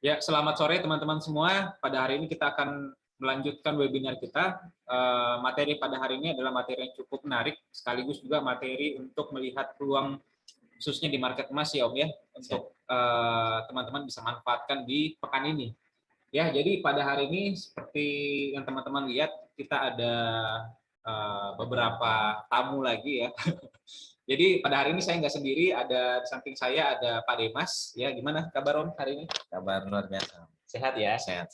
Ya, selamat sore teman-teman semua. Pada hari ini kita akan melanjutkan webinar kita. Materi pada hari ini adalah materi yang cukup menarik, sekaligus juga materi untuk melihat peluang khususnya di market emas ya Om ya, untuk teman-teman bisa manfaatkan di pekan ini. Ya, jadi pada hari ini seperti yang teman-teman lihat, kita ada beberapa tamu lagi ya. Jadi pada hari ini saya nggak sendiri, ada di samping saya ada Pak Demas. Ya, gimana kabar Om hari ini? Kabar luar biasa. Sehat ya? Sehat.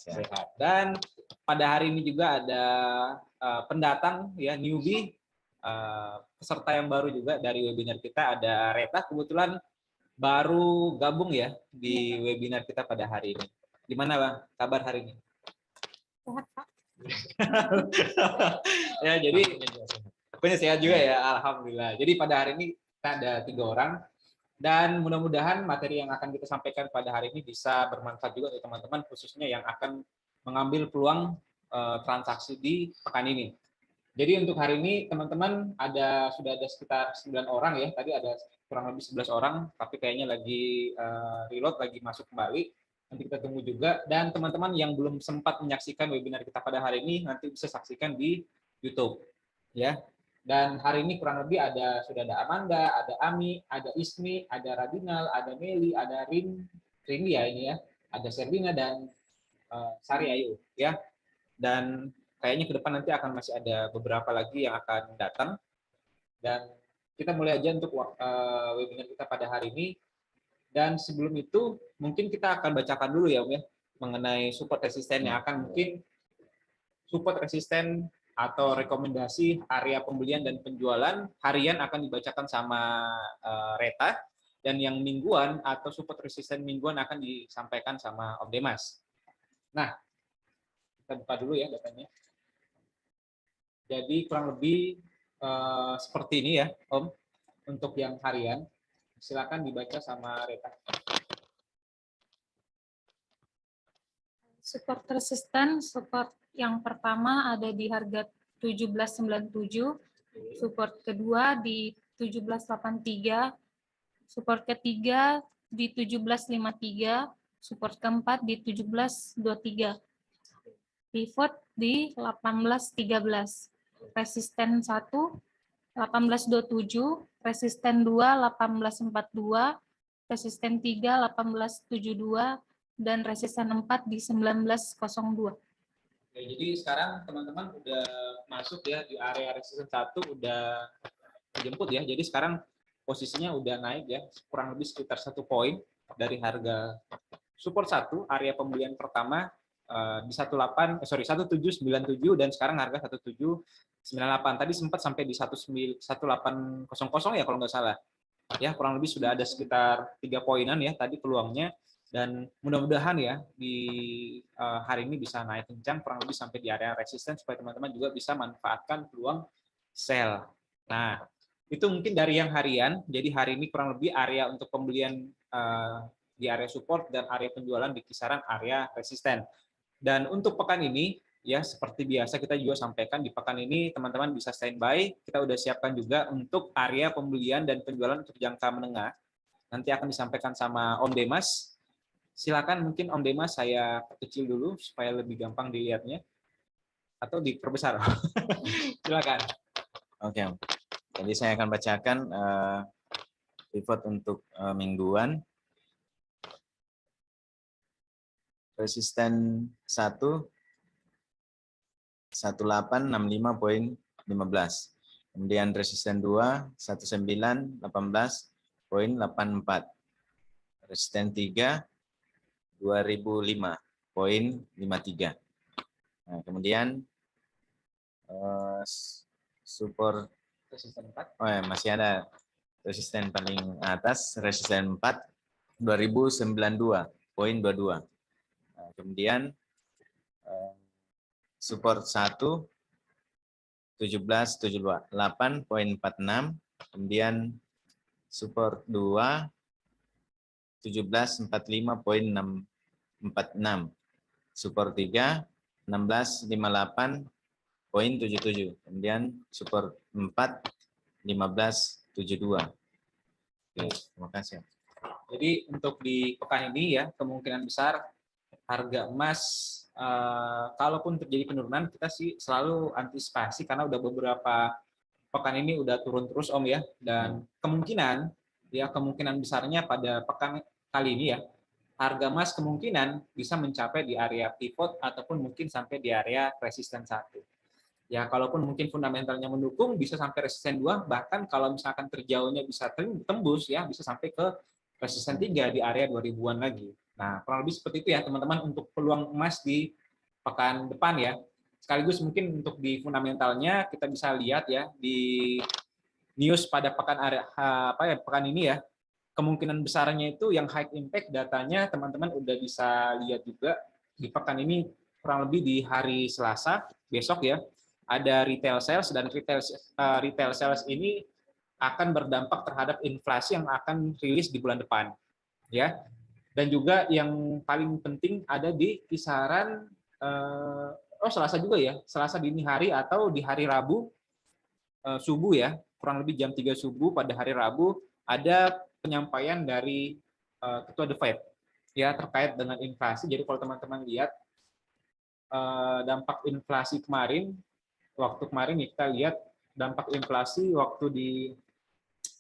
Dan pada hari ini juga ada pendatang ya, newbie, peserta yang baru juga dari webinar kita, ada Reta, kebetulan baru gabung ya di webinar kita pada hari ini. Gimana Bang kabar hari ini? Sehat, Pak. Ya, jadi punya sehat juga ya, alhamdulillah. Jadi pada hari ini kita ada 3 orang, dan mudah-mudahan materi yang akan kita sampaikan pada hari ini bisa bermanfaat juga untuk teman-teman, khususnya yang akan mengambil peluang transaksi di pekan ini. Jadi untuk hari ini teman-teman sudah ada sekitar 9 orang ya, tadi ada kurang lebih 11 orang, tapi kayaknya lagi reload, lagi masuk kembali. Nanti kita tunggu juga, dan teman-teman yang belum sempat menyaksikan webinar kita pada hari ini nanti bisa saksikan di YouTube ya. Dan hari ini kurang lebih sudah ada Amanda, ada Ami, ada Ismi, ada Radinal, ada Meli, ada Rini ya ini ya, ada Servina dan Sari Ayu ya. Dan kayaknya ke depan nanti akan masih ada beberapa lagi yang akan datang. Dan kita mulai aja untuk webinar kita pada hari ini. Dan sebelum itu mungkin kita akan bacakan dulu ya Om ya, mengenai support resisten yang akan mungkin support resisten atau rekomendasi area pembelian dan penjualan harian akan dibacakan sama Reta, dan yang mingguan atau support resisten mingguan akan disampaikan sama Om Demas. Nah, kita buka dulu ya datanya. Jadi kurang lebih seperti ini ya Om, untuk yang harian. Silakan dibaca sama Reta. Support resisten, support yang pertama ada di harga 1797, support kedua di 1783, support ketiga di 1753, support keempat di 1723, pivot di 1813, resisten 1 1827, resisten 2 1842, resisten 3 1872, dan resisten 4 di 1902. Oke, jadi sekarang teman-teman udah masuk ya di area resisten 1, udah dijemput ya. Jadi sekarang posisinya udah naik ya, kurang lebih sekitar 1 poin dari harga support 1, area pembelian pertama di 1797, dan sekarang harga 1798. Tadi sempat sampai di 1800 ya kalau nggak salah. Ya, kurang lebih sudah ada sekitar 3 poinan ya tadi peluangnya. Dan mudah-mudahan ya di hari ini bisa naik kencang kurang lebih sampai di area resisten, supaya teman-teman juga bisa manfaatkan peluang sell. Nah, itu mungkin dari yang harian. Jadi hari ini kurang lebih area untuk pembelian di area support dan area penjualan di kisaran area resisten. Dan untuk pekan ini ya seperti biasa kita juga sampaikan, di pekan ini teman-teman bisa standby. Kita udah siapkan juga untuk area pembelian dan penjualan untuk jangka menengah. Nanti akan disampaikan sama Om Demas. Silakan mungkin Om Demas saya kecil dulu supaya lebih gampang dilihatnya, atau diperbesar. Silakan. Oke. Jadi saya akan bacakan pivot untuk mingguan. Resisten 1 1865.15. Kemudian resisten 2 1918.84. Resisten 3 2005.53. Nah, kemudian support Resisten 4. Oh ya, masih ada resisten paling atas, resisten 4 2092.22. Nah, kemudian support 1 1778.46, kemudian support 2 1745.46, support 3 1658.77, kemudian support 4 1572. Oke, terima kasih. Jadi untuk di pekan ini ya kemungkinan besar harga emas kalaupun terjadi penurunan kita sih selalu antisipasi karena udah beberapa pekan ini udah turun terus Om ya, dan kemungkinan besarnya pada pekan kali ini ya harga emas kemungkinan bisa mencapai di area pivot ataupun mungkin sampai di area resisten 1. Ya, kalaupun mungkin fundamentalnya mendukung bisa sampai resisten 2, bahkan kalau misalkan terjauhnya bisa tembus ya bisa sampai ke resisten 3 di area 2000-an lagi. Nah, kurang lebih seperti itu ya teman-teman untuk peluang emas di pekan depan ya. Sekaligus mungkin untuk di fundamentalnya kita bisa lihat ya di news pada pekan ini ya. Kemungkinan besarnya itu yang high impact datanya teman-teman udah bisa lihat juga di pekan ini kurang lebih di hari Selasa besok ya. Ada retail sales dan retail sales ini akan berdampak terhadap inflasi yang akan rilis di bulan depan ya. Dan juga yang paling penting ada di kisaran Selasa juga ya, Selasa dini hari atau di hari Rabu subuh ya, kurang lebih jam 3 subuh pada hari Rabu ada penyampaian dari Ketua The Fed ya terkait dengan inflasi. Jadi kalau teman-teman lihat dampak inflasi kemarin kita lihat dampak inflasi waktu di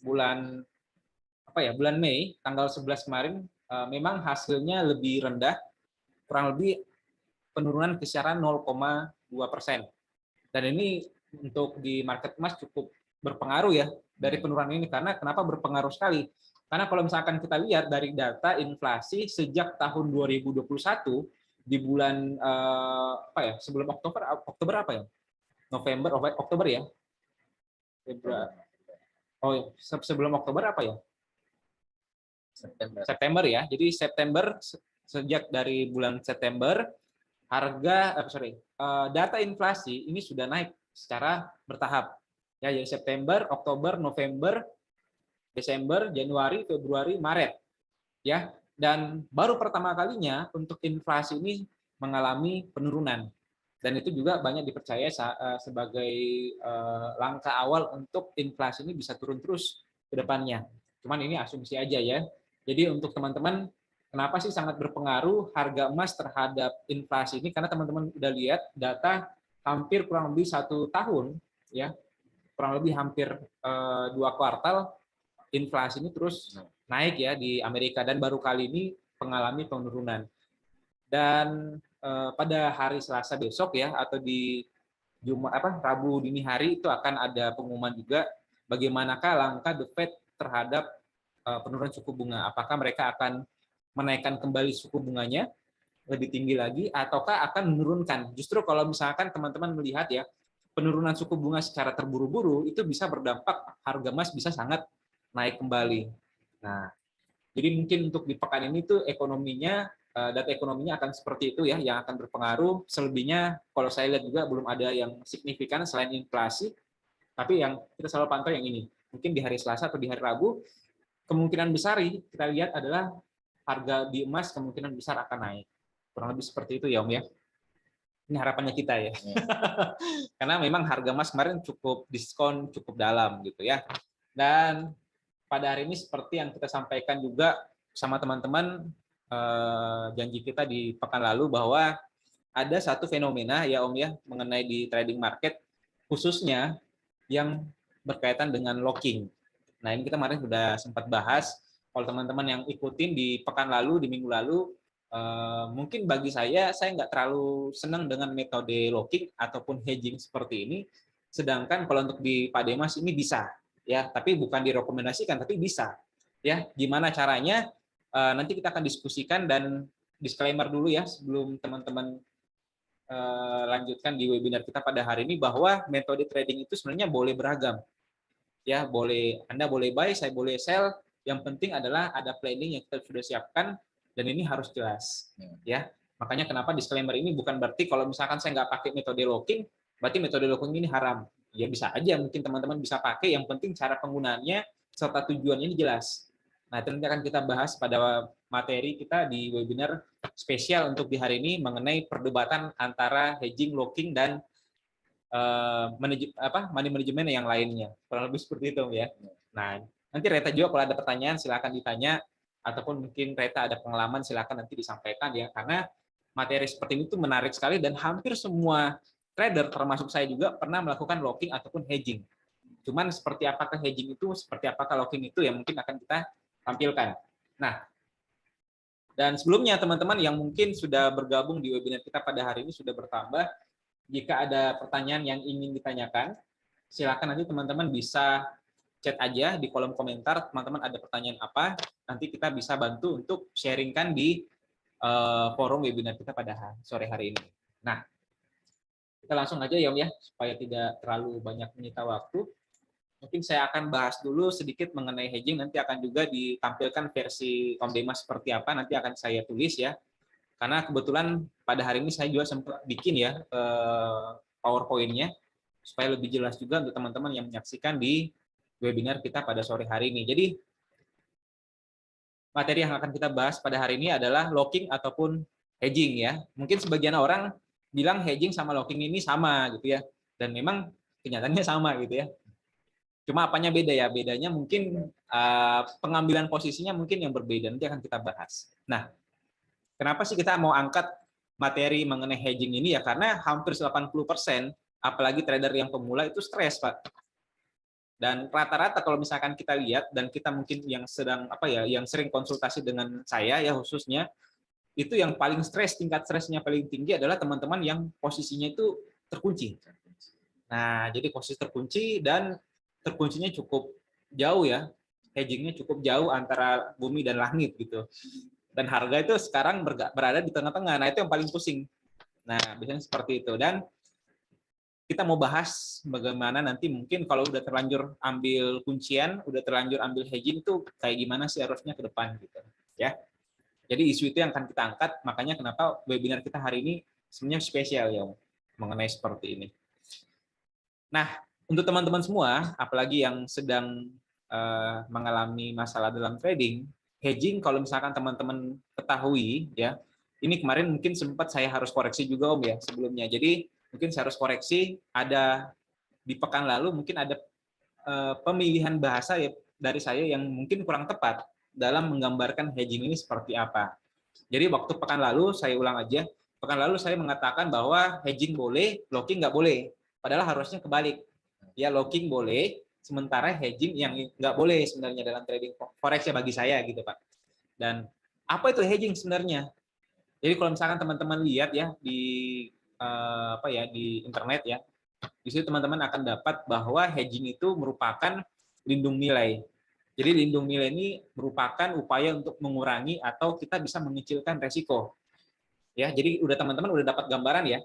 bulan Mei tanggal 11 kemarin memang hasilnya lebih rendah, kurang lebih penurunan kisaran 0,2%. Dan ini untuk di market emas cukup berpengaruh ya dari penurunan ini. Karena kenapa berpengaruh sekali? Karena kalau misalkan kita lihat dari data inflasi sejak tahun 2021 di bulan sebelum Oktober apa ya? Oktober ya? Sebelum Oktober apa ya? September ya. Jadi September sejak dari bulan September data inflasi ini sudah naik secara bertahap. Ya, jadi September, Oktober, November, Desember, Januari, Februari, Maret. Ya, dan baru pertama kalinya untuk inflasi ini mengalami penurunan. Dan itu juga banyak dipercaya sebagai langkah awal untuk inflasi ini bisa turun terus ke depannya. Cuman ini asumsi aja ya. Jadi untuk teman-teman, kenapa sih sangat berpengaruh harga emas terhadap inflasi ini? Karena teman-teman udah lihat data hampir kurang lebih 1 tahun, ya kurang lebih hampir 2 kuartal inflasi ini terus naik ya di Amerika dan baru kali ini mengalami penurunan. Dan pada hari Selasa besok ya atau di Rabu dini hari itu akan ada pengumuman juga bagaimanakah langkah The Fed terhadap penurunan suku bunga. Apakah mereka akan menaikkan kembali suku bunganya lebih tinggi lagi ataukah akan menurunkan. Justru kalau misalkan teman-teman melihat ya penurunan suku bunga secara terburu-buru itu bisa berdampak harga emas bisa sangat naik kembali. Nah, jadi mungkin untuk di pekan ini tuh data ekonominya akan seperti itu ya yang akan berpengaruh. Selebihnya kalau saya lihat juga belum ada yang signifikan selain inflasi. Tapi yang kita selalu pantau yang ini. Mungkin di hari Selasa atau di hari Rabu kemungkinan besar kita lihat adalah harga di emas kemungkinan besar akan naik. Kurang lebih seperti itu ya Om ya. Ini harapannya kita ya. Karena memang harga emas kemarin cukup diskon cukup dalam gitu ya. Dan pada hari ini seperti yang kita sampaikan juga sama teman-teman janji kita di pekan lalu bahwa ada satu fenomena ya Om ya mengenai di trading market khususnya yang berkaitan dengan locking. Nah ini kita kemarin sudah sempat bahas. Kalau teman-teman yang ikutin di pekan lalu, di minggu lalu, mungkin bagi saya nggak terlalu senang dengan metode locking ataupun hedging seperti ini. Sedangkan kalau untuk di Pademas ini bisa, ya, tapi bukan direkomendasikan, tapi bisa. Ya, gimana caranya? Nanti kita akan diskusikan dan disclaimer dulu ya sebelum teman-teman lanjutkan di webinar kita pada hari ini bahwa metode trading itu sebenarnya boleh beragam. Ya, Anda boleh buy, saya boleh sell. Yang penting adalah ada planning yang kita sudah siapkan dan ini harus jelas. Ya, makanya kenapa disclaimer ini bukan berarti kalau misalkan saya nggak pakai metode locking, berarti metode locking ini haram. Ya bisa aja mungkin teman-teman bisa pakai. Yang penting cara penggunaannya serta tujuannya ini jelas. Nah, itu nanti akan kita bahas pada materi kita di webinar spesial untuk di hari ini mengenai perdebatan antara hedging, locking, dan money management yang lainnya. Kurang lebih seperti itu ya. Nah, nanti Reta juga kalau ada pertanyaan silakan ditanya ataupun mungkin Reta ada pengalaman silakan nanti disampaikan ya. Karena materi seperti ini tuh menarik sekali dan hampir semua trader termasuk saya juga pernah melakukan locking ataupun hedging. Cuman seperti apakah hedging itu, seperti apakah locking itu yang mungkin akan kita tampilkan. Nah, dan sebelumnya teman-teman yang mungkin sudah bergabung di webinar kita pada hari ini sudah bertambah. Jika ada pertanyaan yang ingin ditanyakan, silakan nanti teman-teman bisa chat aja di kolom komentar. Teman-teman ada pertanyaan apa, nanti kita bisa bantu untuk sharingkan di forum webinar kita pada sore hari ini. Nah, kita langsung aja ya Om ya, supaya tidak terlalu banyak menyita waktu. Mungkin saya akan bahas dulu sedikit mengenai hedging, nanti akan juga ditampilkan versi Om Demas seperti apa, nanti akan saya tulis ya. Karena kebetulan pada hari ini saya juga sempat bikin ya PowerPoint-nya, supaya lebih jelas juga untuk teman-teman yang menyaksikan di webinar kita pada sore hari ini. Jadi, materi yang akan kita bahas pada hari ini adalah locking ataupun hedging ya. Mungkin sebagian orang bilang hedging sama locking ini sama gitu ya. Dan memang kenyataannya sama gitu ya. Cuma apanya beda ya? Bedanya mungkin pengambilan posisinya mungkin yang berbeda. Nanti akan kita bahas. Nah, kenapa sih kita mau angkat materi mengenai hedging ini ya? Karena hampir 80%, apalagi trader yang pemula itu stres, Pak. Dan rata-rata kalau misalkan kita lihat dan kita mungkin yang sedang yang sering konsultasi dengan saya ya khususnya, itu yang paling stres, tingkat stresnya paling tinggi adalah teman-teman yang posisinya itu terkunci. Nah, jadi posisi terkunci dan terkuncinya cukup jauh ya, hedgingnya cukup jauh antara bumi dan langit gitu. Dan harga itu sekarang berada di tengah-tengah. Nah, itu yang paling pusing. Nah, biasanya seperti itu. Dan kita mau bahas bagaimana nanti mungkin kalau udah terlanjur ambil kuncian, udah terlanjur ambil hedging itu kayak gimana sih harusnya ke depan gitu. Ya. Jadi isu itu yang akan kita angkat, makanya kenapa webinar kita hari ini sebenarnya spesial ya mengenai seperti ini. Nah, untuk teman-teman semua, apalagi yang sedang mengalami masalah dalam trading, hedging kalau misalkan teman-teman ketahui ya, ini kemarin mungkin sempat saya harus koreksi juga Om ya sebelumnya. Jadi mungkin saya harus koreksi, ada di pekan lalu mungkin ada pemilihan bahasa ya dari saya yang mungkin kurang tepat dalam menggambarkan hedging ini seperti apa. Jadi waktu pekan lalu saya ulang aja, pekan lalu saya mengatakan bahwa hedging boleh, locking nggak boleh. Padahal harusnya kebalik. Ya locking boleh, sementara hedging yang nggak boleh sebenarnya dalam trading forex ya bagi saya gitu Pak. Dan apa itu hedging sebenarnya? Jadi kalau misalkan teman-teman lihat ya di di internet ya, di situ teman-teman akan dapat bahwa hedging itu merupakan lindung nilai. Jadi lindung nilai ini merupakan upaya untuk mengurangi atau kita bisa mengecilkan resiko. Ya, jadi teman-teman udah dapat gambaran ya.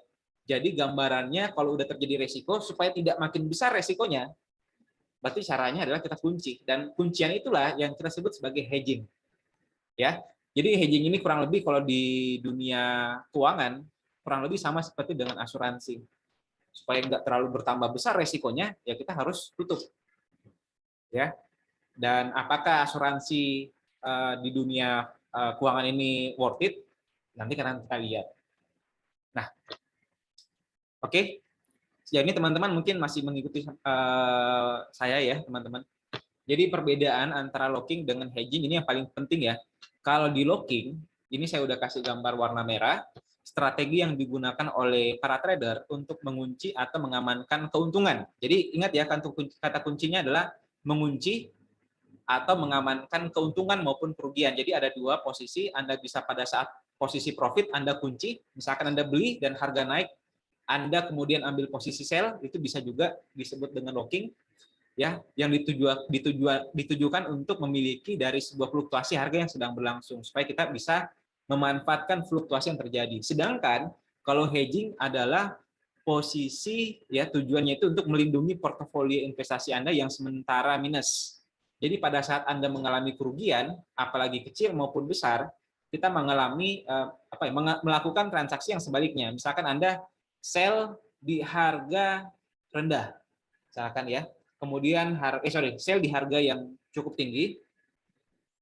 Jadi gambarannya kalau udah terjadi resiko supaya tidak makin besar resikonya, berarti caranya adalah kita kunci dan kuncian itulah yang kita sebut sebagai hedging. Ya. Jadi hedging ini kurang lebih kalau di dunia keuangan kurang lebih sama seperti dengan asuransi. Supaya nggak terlalu bertambah besar resikonya, ya kita harus tutup. Ya. Dan apakah asuransi di dunia keuangan ini worth it? Nanti kan kita lihat. Nah, oke. Sejauh ini teman-teman mungkin masih mengikuti saya ya, teman-teman. Jadi perbedaan antara locking dengan hedging ini yang paling penting ya. Kalau di locking, ini saya udah kasih gambar warna merah, strategi yang digunakan oleh para trader untuk mengunci atau mengamankan keuntungan. Jadi ingat ya, kata kuncinya adalah mengunci atau mengamankan keuntungan maupun kerugian. Jadi ada dua posisi, Anda bisa pada saat posisi profit Anda kunci, misalkan Anda beli dan harga naik, Anda kemudian ambil posisi sell, itu bisa juga disebut dengan locking. Ya, yang ditujukan untuk memiliki dari sebuah fluktuasi harga yang sedang berlangsung supaya kita bisa memanfaatkan fluktuasi yang terjadi. Sedangkan kalau hedging adalah posisi ya tujuannya itu untuk melindungi portofolio investasi Anda yang sementara minus. Jadi pada saat Anda mengalami kerugian, apalagi kecil maupun besar, kita mengalami melakukan transaksi yang sebaliknya. Misalkan Anda sell di harga rendah, misalkan ya. Kemudian sell di harga yang cukup tinggi,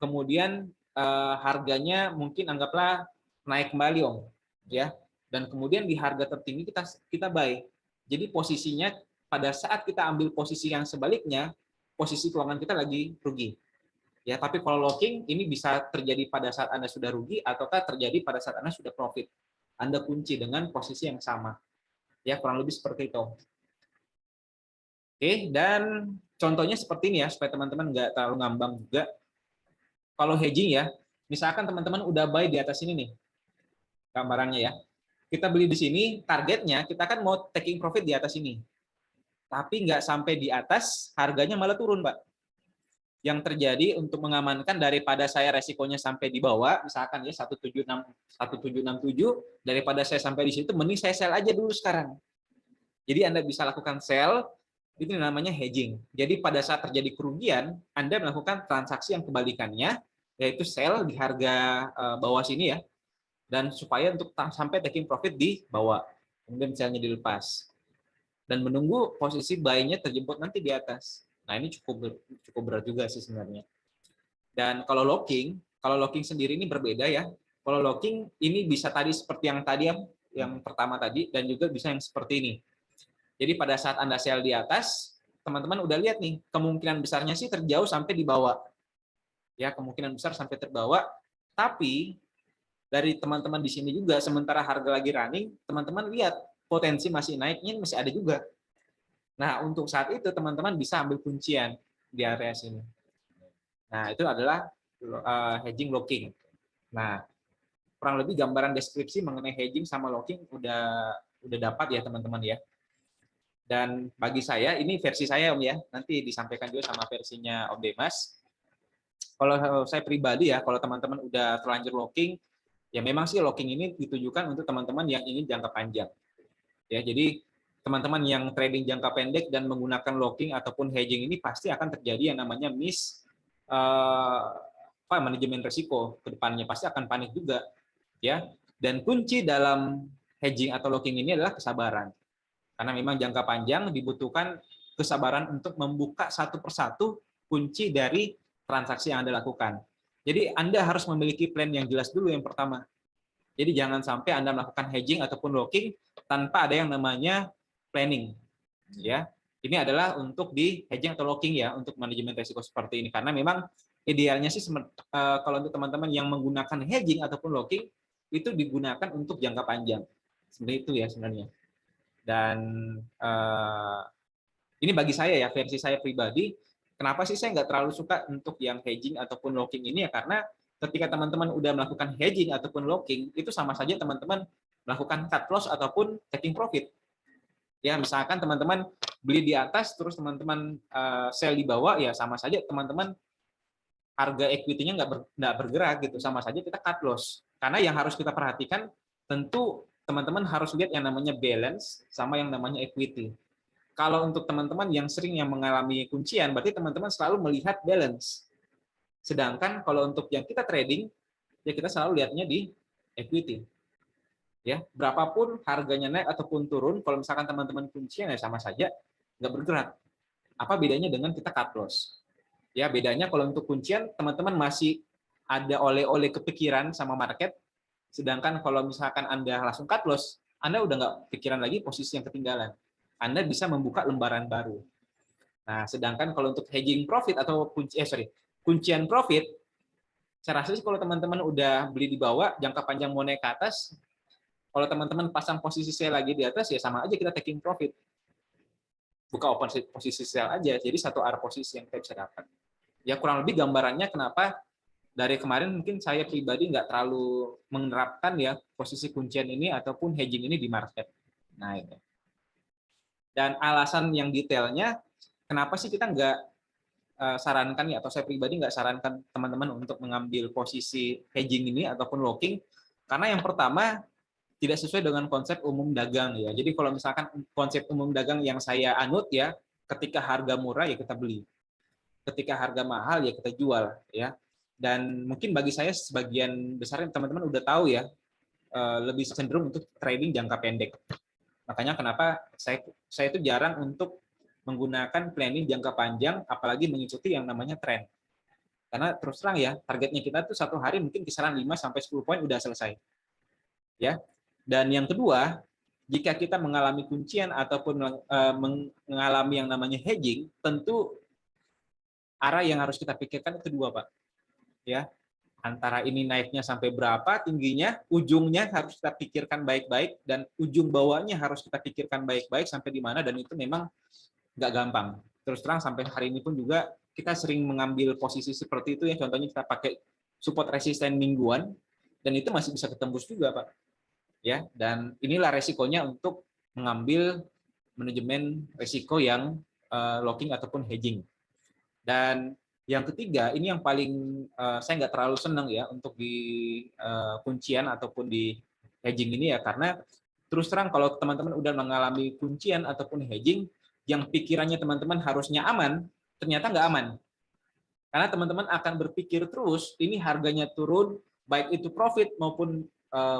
kemudian harganya mungkin anggaplah naik kembali Om, ya. Dan kemudian di harga tertinggi kita buy. Jadi posisinya pada saat kita ambil posisi yang sebaliknya, posisi keuangan kita lagi rugi. Ya, tapi kalau locking ini bisa terjadi pada saat Anda sudah rugi ataukah terjadi pada saat Anda sudah profit. Anda kunci dengan posisi yang sama. Ya, kurang lebih seperti itu. Oke, dan contohnya seperti ini ya, supaya teman-teman nggak terlalu ngambang juga. Kalau hedging ya, misalkan teman-teman udah buy di atas ini nih, gambarannya ya. Kita beli di sini, targetnya kita kan mau taking profit di atas ini. Tapi nggak sampai di atas, harganya malah turun, Pak. Yang terjadi untuk mengamankan daripada saya resikonya sampai di bawah, misalkan ya 1767, daripada saya sampai di situ, mending saya sell aja dulu sekarang. Jadi Anda bisa lakukan sell, itu namanya hedging. Jadi pada saat terjadi kerugian, Anda melakukan transaksi yang kebalikannya, yaitu sell di harga bawah sini ya, dan supaya untuk sampai taking profit di bawah, kemudian sellnya dilepas. Dan menunggu posisi buy-nya terjemput nanti di atas. Nah ini cukup berat juga sih sebenarnya. Dan kalau locking sendiri ini berbeda ya. Kalau locking ini bisa tadi seperti yang tadi yang pertama tadi, dan juga bisa yang seperti ini. Jadi pada saat Anda sell di atas, teman-teman udah lihat nih, kemungkinan besarnya sih terjauh sampai di bawah. Ya, kemungkinan besar sampai terbawa. Tapi dari teman-teman di sini juga, sementara harga lagi running, teman-teman lihat potensi masih naiknya masih ada juga. Nah, untuk saat itu teman-teman bisa ambil kuncian di area sini. Nah, itu adalah hedging locking. Nah, kurang lebih gambaran deskripsi mengenai hedging sama locking udah dapat ya teman-teman ya. Dan bagi saya, ini versi saya Om ya, nanti disampaikan juga sama versinya Om Demas. Kalau saya pribadi ya, kalau teman-teman udah terlanjur locking, ya memang sih locking ini ditujukan untuk teman-teman yang ingin jangka panjang. Ya, jadi teman-teman yang trading jangka pendek dan menggunakan locking ataupun hedging ini pasti akan terjadi yang namanya manajemen risiko ke depannya, pasti akan panik juga ya. Dan kunci dalam hedging atau locking ini adalah kesabaran. Karena memang jangka panjang dibutuhkan kesabaran untuk membuka satu persatu kunci dari transaksi yang Anda lakukan. Jadi Anda harus memiliki plan yang jelas dulu yang pertama. Jadi jangan sampai Anda melakukan hedging ataupun locking tanpa ada yang namanya planning, ya. Ini adalah untuk di hedging atau locking ya, untuk manajemen risiko seperti ini. Karena memang idealnya sih kalau untuk teman-teman yang menggunakan hedging ataupun locking itu digunakan untuk jangka panjang. Seperti itu ya sebenarnya. Dan ini bagi saya ya, versi saya pribadi, kenapa sih saya nggak terlalu suka untuk yang hedging ataupun locking ini ya, karena ketika teman-teman udah melakukan hedging ataupun locking, itu sama saja teman-teman melakukan cut loss ataupun taking profit. Ya, misalkan teman-teman beli di atas, terus teman-teman sell di bawah, ya sama saja teman-teman harga equity-nya nggak bergerak gitu, sama saja kita cut loss. Karena yang harus kita perhatikan, tentu teman-teman harus lihat yang namanya balance sama yang namanya equity. Kalau untuk teman-teman yang sering yang mengalami kuncian, berarti teman-teman selalu melihat balance. Sedangkan kalau untuk yang kita trading, ya kita selalu lihatnya di equity. Ya, berapapun harganya naik ataupun turun, kalau misalkan teman-teman kuncian ya sama saja nggak bergerak. Apa bedanya dengan kita cut loss? Ya, bedanya kalau untuk kuncian teman-teman masih ada oleh-oleh kepikiran sama market, sedangkan kalau misalkan Anda langsung cut loss, Anda udah nggak pikiran lagi posisi yang ketinggalan. Anda bisa membuka lembaran baru. Nah, sedangkan kalau untuk hedging profit atau kuncian profit, saya rasa sih kalau teman-teman udah beli di bawah, jangka panjang mau naik ke atas, kalau teman-teman pasang posisi sell lagi di atas, ya sama aja kita taking profit. Buka open posisi sell aja, jadi satu arah posisi yang kita bisa dapat. Ya kurang lebih gambarannya kenapa dari kemarin mungkin saya pribadi nggak terlalu menerapkan ya posisi kuncian ini ataupun hedging ini di market. Nah itu. Dan alasan yang detailnya, kenapa sih kita nggak sarankan ya, atau saya pribadi nggak sarankan teman-teman untuk mengambil posisi hedging ini ataupun locking, karena yang pertama tidak sesuai dengan konsep umum dagang ya. Jadi kalau misalkan konsep umum dagang yang saya anut ya, ketika harga murah ya kita beli, ketika harga mahal ya kita jual ya. Dan mungkin bagi saya sebagian besar teman-teman udah tahu ya, lebih cenderung untuk trading jangka pendek. Makanya kenapa saya itu jarang untuk menggunakan planning jangka panjang, apalagi mengikuti yang namanya tren. Karena terus terang ya, targetnya kita tuh satu hari mungkin kisaran 5-10 poin udah selesai. Ya. Dan yang kedua, jika kita mengalami kuncian ataupun mengalami yang namanya hedging, tentu arah yang harus kita pikirkan itu dua, Pak. Ya. antara ini naiknya sampai berapa tingginya, ujungnya harus kita pikirkan baik-baik, dan ujung bawahnya harus kita pikirkan baik-baik sampai di mana, dan itu memang nggak gampang. Terus terang sampai hari ini pun juga kita sering mengambil posisi seperti itu ya, contohnya kita pakai support resisten mingguan, dan itu masih bisa ketembus juga, Pak. Ya, dan inilah resikonya untuk mengambil manajemen resiko yang locking ataupun hedging. Dan yang ketiga, ini yang paling saya nggak terlalu senang ya untuk di kuncian ataupun di hedging ini ya, karena terus terang kalau teman-teman udah mengalami kuncian ataupun hedging, yang pikirannya teman-teman harusnya aman, ternyata nggak aman. Karena teman-teman akan berpikir terus, ini harganya turun, baik itu profit maupun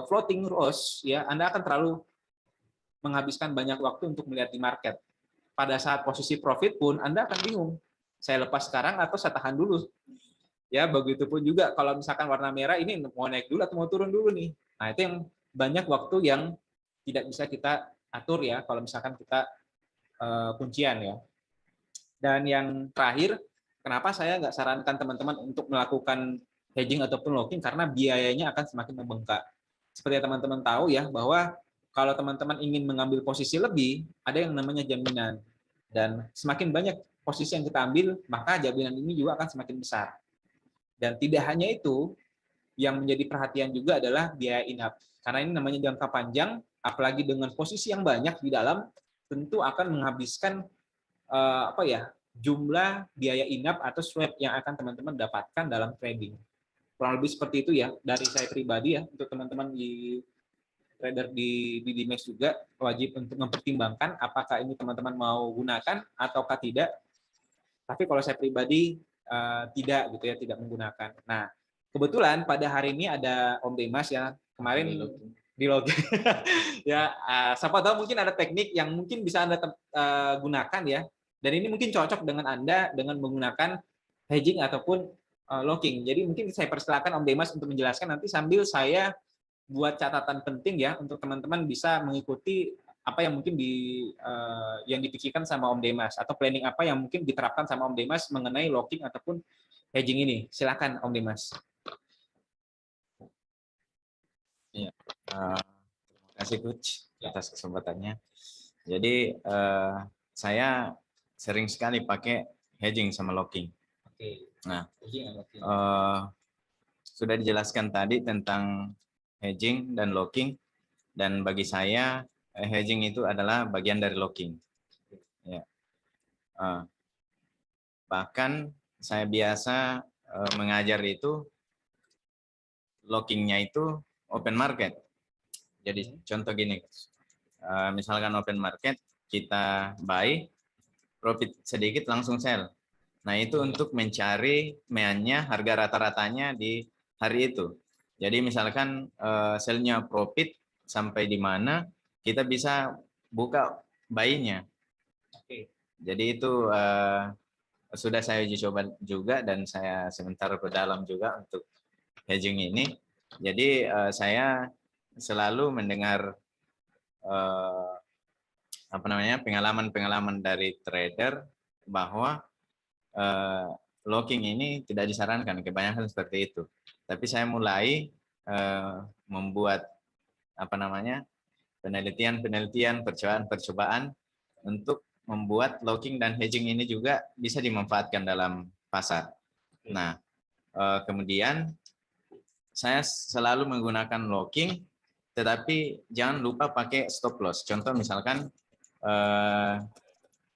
floating loss, ya Anda akan terlalu menghabiskan banyak waktu untuk melihat di market. Pada saat posisi profit pun Anda akan bingung, saya lepas sekarang atau saya tahan dulu. Ya, begitu pun juga kalau misalkan warna merah ini mau naik dulu atau mau turun dulu nih. Nah, itu yang banyak waktu yang tidak bisa kita atur ya kalau misalkan kita kuncian ya. Dan yang terakhir, kenapa saya nggak sarankan teman-teman untuk melakukan hedging ataupun locking, karena biayanya akan semakin membengkak. Seperti teman-teman tahu ya, bahwa kalau teman-teman ingin mengambil posisi lebih, ada yang namanya jaminan. Dan semakin banyak posisi yang kita ambil, maka jaminan ini juga akan semakin besar. Dan tidak hanya itu, yang menjadi perhatian juga adalah biaya in-up. Karena ini namanya jangka panjang, apalagi dengan posisi yang banyak di dalam, tentu akan menghabiskan jumlah biaya in-up atau swap yang akan teman-teman dapatkan dalam trading. Kurang lebih seperti itu ya, dari saya pribadi ya, untuk teman-teman di trader di Dimex juga wajib untuk mempertimbangkan apakah ini teman-teman mau gunakan ataukah tidak. Tapi kalau saya pribadi tidak gitu ya, tidak menggunakan. Nah, kebetulan pada hari ini ada Om Demas ya, kemarin di login. Ya, siapa tahu mungkin ada teknik yang mungkin bisa Anda gunakan ya. Dan ini mungkin cocok dengan Anda dengan menggunakan hedging ataupun locking. Jadi mungkin saya persilakan Om Demas untuk menjelaskan, nanti sambil saya buat catatan penting ya untuk teman-teman bisa mengikuti apa yang mungkin yang dipikirkan sama Om Demas, atau planning apa yang mungkin diterapkan sama Om Demas mengenai locking ataupun hedging ini. Silakan Om Demas. Ya, terima kasih Coach atas kesempatannya. Jadi saya sering sekali pakai hedging sama locking. Oke. Nah, sudah dijelaskan tadi tentang hedging dan locking, dan bagi saya hedging itu adalah bagian dari locking. Ya. Bahkan saya biasa mengajar itu lockingnya itu open market. Jadi contoh gini, misalkan open market kita buy, profit sedikit langsung sell. Nah itu untuk mencari meannya harga rata-ratanya di hari itu. Jadi misalkan sell-nya profit sampai di mana kita bisa buka buy-nya. Jadi itu sudah saya uji coba juga, dan saya sebentar berdalam juga untuk hedging ini. Jadi saya selalu mendengar pengalaman-pengalaman dari trader bahwa locking ini tidak disarankan, kebanyakan seperti itu. Tapi saya mulai membuat penelitian, percobaan untuk membuat locking dan hedging ini juga bisa dimanfaatkan dalam pasar. Nah, kemudian saya selalu menggunakan locking, tetapi jangan lupa pakai stop loss. Contoh misalkan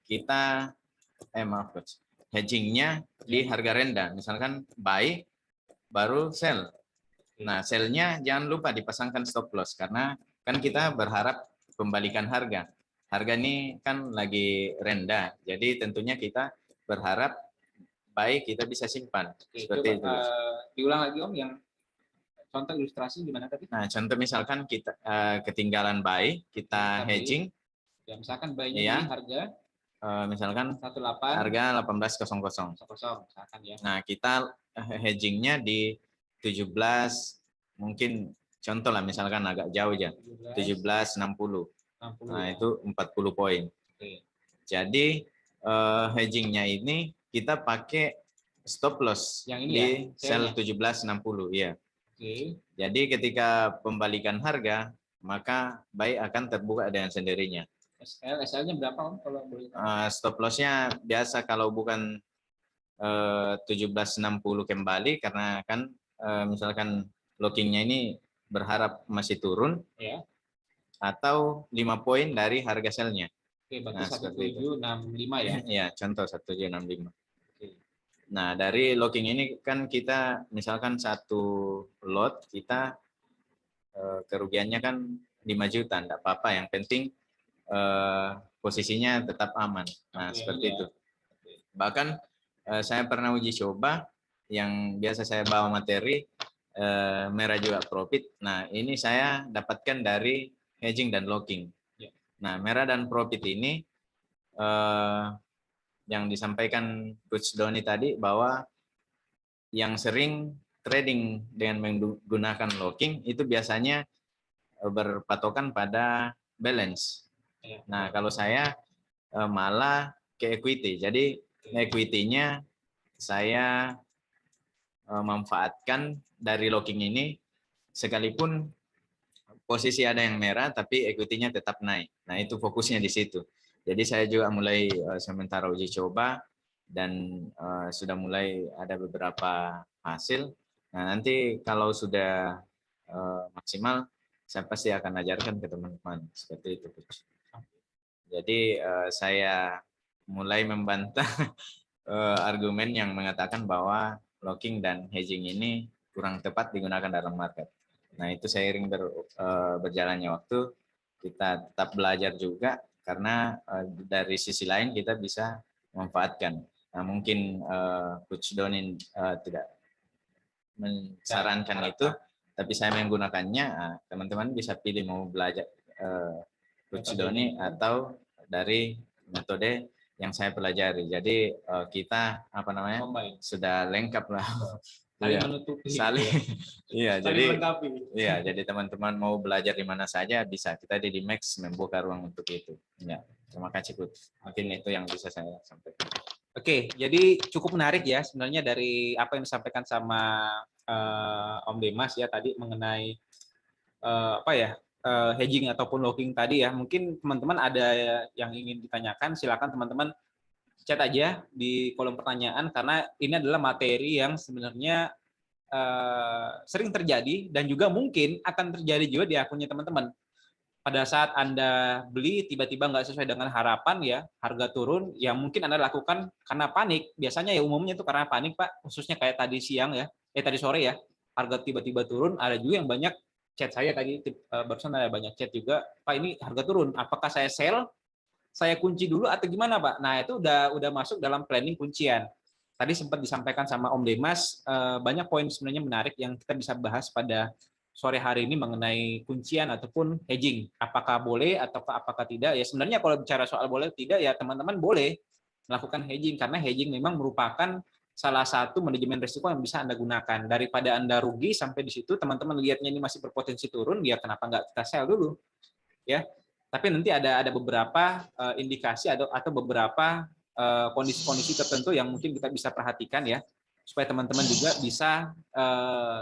kita hedgingnya di harga rendah, misalkan buy baru sell. Nah, sell-nya jangan lupa dipasangkan stop loss, karena kan kita berharap pembalikan harga. Harga ini kan lagi rendah, jadi tentunya kita berharap buy kita bisa simpan. Seperti itu. Diulang lagi Om, yang contoh ilustrasi gimana tadi? Nah, contoh misalkan kita ketinggalan buy, kita hedging. Ya, misalkan buy-nya ya, di harga misalkan 18 harga 18.00. Misalkan ya. Nah, kita hedgingnya di 17, mungkin contoh lah misalkan agak jauh aja, 17.60. Nah, itu 40 poin. Jadi hedgingnya ini kita pakai stop loss Yang ini di ya, sell sell-nya. 1760, ya. Oke. Jadi ketika pembalikan harga, maka buy akan terbuka dengan sendirinya. SL-nya berapa Om kalau boleh tahu? Stop loss-nya biasa kalau bukan 1760 kembali, karena kan misalkan lockingnya ini berharap masih turun, Ya. atau 5 poin dari harga sell-nya. Oke, berarti Nah, seperti itu. 1765 ya. Ya, contoh 1765. Oke. Nah, dari locking ini kan kita misalkan satu lot kita kerugiannya kan 5 juta, enggak apa-apa, yang penting posisinya tetap aman. Nah, Oke, seperti ya. itu. Bahkan saya pernah uji coba yang biasa saya bawa materi merah juga profit. Nah, ini saya dapatkan dari hedging dan locking. Ya. Nah, merah dan profit ini yang disampaikan Coach Doni tadi, bahwa yang sering trading dengan menggunakan locking itu biasanya berpatokan pada balance. Ya. Nah, kalau saya malah ke equity. Jadi equity-nya saya manfaatkan dari locking ini, sekalipun posisi ada yang merah tapi equity-nya tetap naik. Nah, itu fokusnya di situ. Jadi saya juga mulai sementara uji coba, dan sudah mulai ada beberapa hasil. Nah, nanti kalau sudah maksimal, saya pasti akan ajarkan ke teman-teman seperti itu, Coach. Jadi saya mulai membantah argumen yang mengatakan bahwa locking dan hedging ini kurang tepat digunakan dalam market. Nah, itu seiring berjalannya waktu, kita tetap belajar juga, karena dari sisi lain kita bisa memanfaatkan. Nah, mungkin Coach Donin tidak mensarankan itu, tapi saya menggunakannya. Teman-teman bisa pilih mau belajar Coach Doni atau dari metode yang saya pelajari. Jadi kita sudah lengkap lah. Saling menutupi. Saling, iya. Saling Jadi melengkapi. iya. Jadi teman-teman mau belajar di mana saja bisa. Kita di Max membuka ruang untuk itu. Ya, terima kasih Coach. Mungkin itu yang bisa saya sampaikan. Oke, jadi cukup menarik ya sebenarnya dari apa yang disampaikan sama Om Demas ya tadi mengenai hedging ataupun locking tadi ya. Mungkin teman-teman ada yang ingin ditanyakan, silakan teman-teman chat aja di kolom pertanyaan, karena ini adalah materi yang sebenarnya sering terjadi dan juga mungkin akan terjadi juga di akunnya teman-teman. Pada saat Anda beli, tiba-tiba nggak sesuai dengan harapan ya, harga turun, yang mungkin Anda lakukan karena panik. Biasanya ya umumnya itu karena panik, Pak, khususnya kayak tadi siang ya, tadi sore ya, harga tiba-tiba turun. Ada juga yang banyak chat saya tadi, barusan ada banyak chat juga, Pak ini harga turun, apakah saya sell, saya kunci dulu atau gimana, Pak? Nah, itu udah masuk dalam planning kuncian. Tadi sempat disampaikan sama Om Demas, banyak poin sebenarnya menarik yang kita bisa bahas pada sore hari ini mengenai kuncian ataupun hedging. Apakah boleh atau apakah tidak? Ya sebenarnya kalau bicara soal boleh tidak ya teman-teman boleh melakukan hedging, karena hedging memang merupakan salah satu manajemen risiko yang bisa Anda gunakan. Daripada Anda rugi sampai di situ, teman-teman lihatnya ini masih berpotensi turun, ya kenapa nggak kita sell dulu? Ya. Tapi nanti ada beberapa indikasi atau beberapa kondisi-kondisi tertentu yang mungkin kita bisa perhatikan ya, supaya teman-teman juga bisa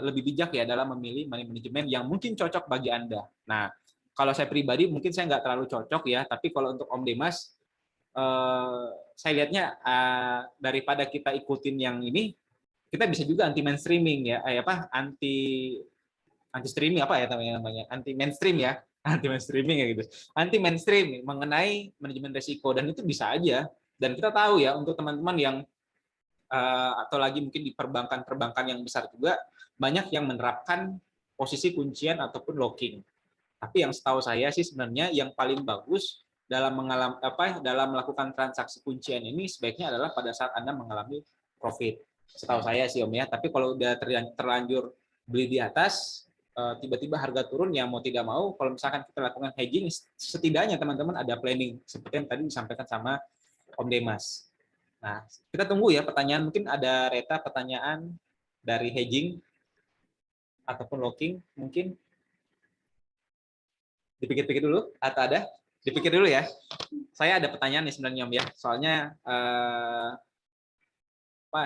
lebih bijak ya dalam memilih money management yang mungkin cocok bagi Anda. Nah, kalau saya pribadi mungkin saya nggak terlalu cocok ya, tapi kalau untuk Om Demas, saya lihatnya daripada kita ikutin yang ini, kita bisa juga anti mainstreaming ya, anti streaming apa ya namanya, anti mainstream ya, anti mainstreaming ya gitu, anti mainstream mengenai manajemen risiko, dan itu bisa aja. Dan kita tahu ya untuk teman-teman yang atau lagi mungkin di perbankan yang besar juga banyak yang menerapkan posisi kuncian ataupun locking. Tapi yang setahu saya sih sebenarnya yang paling bagus dalam dalam melakukan transaksi kuncian ini sebaiknya adalah pada saat Anda mengalami profit. Setahu saya sih Om ya. Tapi kalau udah terlanjur beli di atas, tiba-tiba harga turun, ya mau tidak mau kalau misalkan kita lakukan hedging, setidaknya teman-teman ada planning seperti yang tadi disampaikan sama Om Demas. Nah, kita tunggu ya pertanyaan. Mungkin ada Reta pertanyaan dari hedging ataupun locking, mungkin dipikir-pikir dulu atau ada? Dipikir dulu ya. Saya ada pertanyaan nih sebenarnya Om ya. Soalnya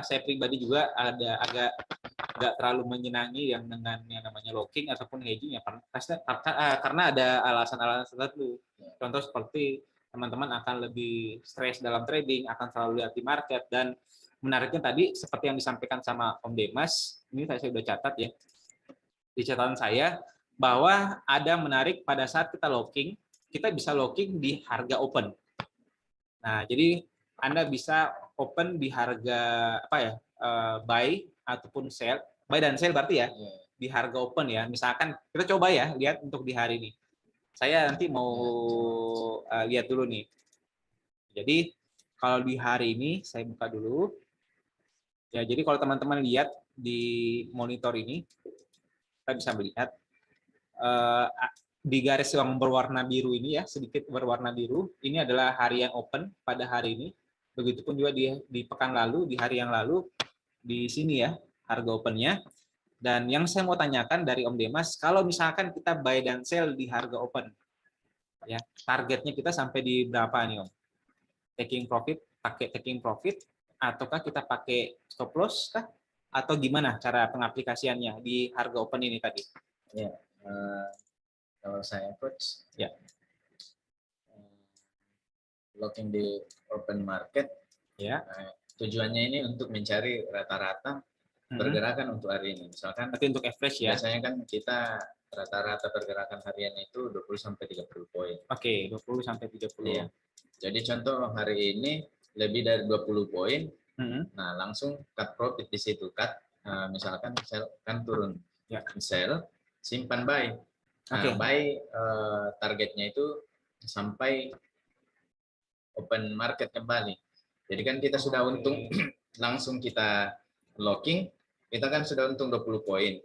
saya pribadi juga ada agak terlalu menyenangi yang dengan yang namanya locking ataupun hedging ya, karena ada alasan-alasan tertentu. Contoh seperti teman-teman akan lebih stres dalam trading, akan selalu lihat di market, dan menariknya tadi seperti yang disampaikan sama Om Demas, ini saya sudah catat ya di catatan saya, bahwa ada menarik pada saat kita locking, kita bisa locking di harga open. Nah, jadi Anda bisa open di harga apa ya, buy ataupun sell, buy dan sell berarti ya, di harga open ya. Misalkan kita coba ya lihat untuk di hari ini. Saya nanti mau lihat dulu nih. Jadi kalau di hari ini saya buka dulu. Ya, jadi kalau teman-teman lihat di monitor ini, kita bisa melihat di garis yang berwarna biru ini ya, sedikit berwarna biru, ini adalah harian open pada hari ini. Begitupun juga di pekan lalu, di hari yang lalu, di sini ya, harga opennya. Dan yang saya mau tanyakan dari Om Demas, kalau misalkan kita buy dan sell di harga open, ya targetnya kita sampai di berapa nih Om? Taking profit, pakai taking profit, ataukah kita pakai stop loss kah? Atau gimana cara pengaplikasiannya di harga open ini tadi? Ya, kalau saya coach, ya locking di open market, ya tujuannya ini untuk mencari rata-rata pergerakan untuk hari ini. Misalkan berarti untuk average ya. Biasanya kan kita rata-rata pergerakan harian itu 20 sampai 30 poin. Oke, 20 sampai 30. Iya. Jadi contoh hari ini lebih dari 20 poin. Nah, langsung cut profit di situ. Cut misalkan sell kan turun. Ya. Sell, simpan buy. Nah, buy targetnya itu sampai open market kembali. Jadi kan kita sudah untung, langsung kita locking, kita kan sudah untung 20 poin.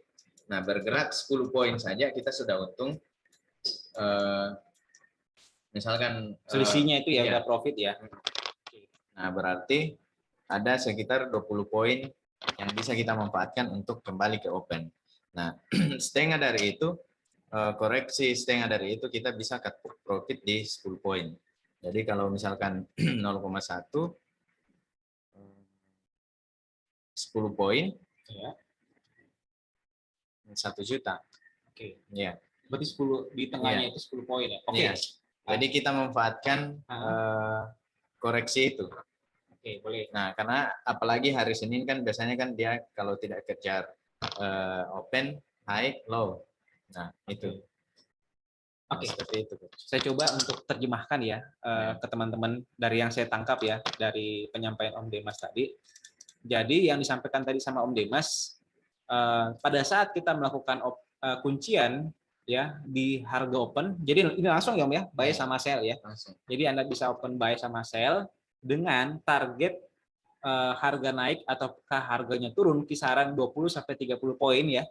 Nah, bergerak 10 poin saja kita sudah untung. Misalkan selisihnya itu ya iya. udah profit ya. Nah, berarti ada sekitar 20 poin yang bisa kita manfaatkan untuk kembali ke open. Nah, setengah dari itu koreksi setengah dari itu kita bisa cut profit di 10 poin. Jadi kalau misalkan 0,1 10 poin ya. 1 juta. Oke. Ya. Berarti 10 di tengahnya itu 10 poin ya. Oke. Ya. Jadi kita memanfaatkan koreksi itu. Oke, boleh. Nah, karena apalagi hari Senin kan biasanya kan dia kalau tidak kejar open, high, low. Nah, itu. Oke. Seperti itu. Saya coba untuk terjemahkan ya ke teman-teman dari yang saya tangkap ya dari penyampaian Om Demas tadi. Jadi yang disampaikan tadi sama Om Demas, pada saat kita melakukan kuncian ya di harga open, jadi ini langsung ya Om ya, buy sama sell ya. Langsung. Jadi Anda bisa open buy sama sell dengan target harga naik ataukah harganya turun kisaran 20 sampai 30 poin ya.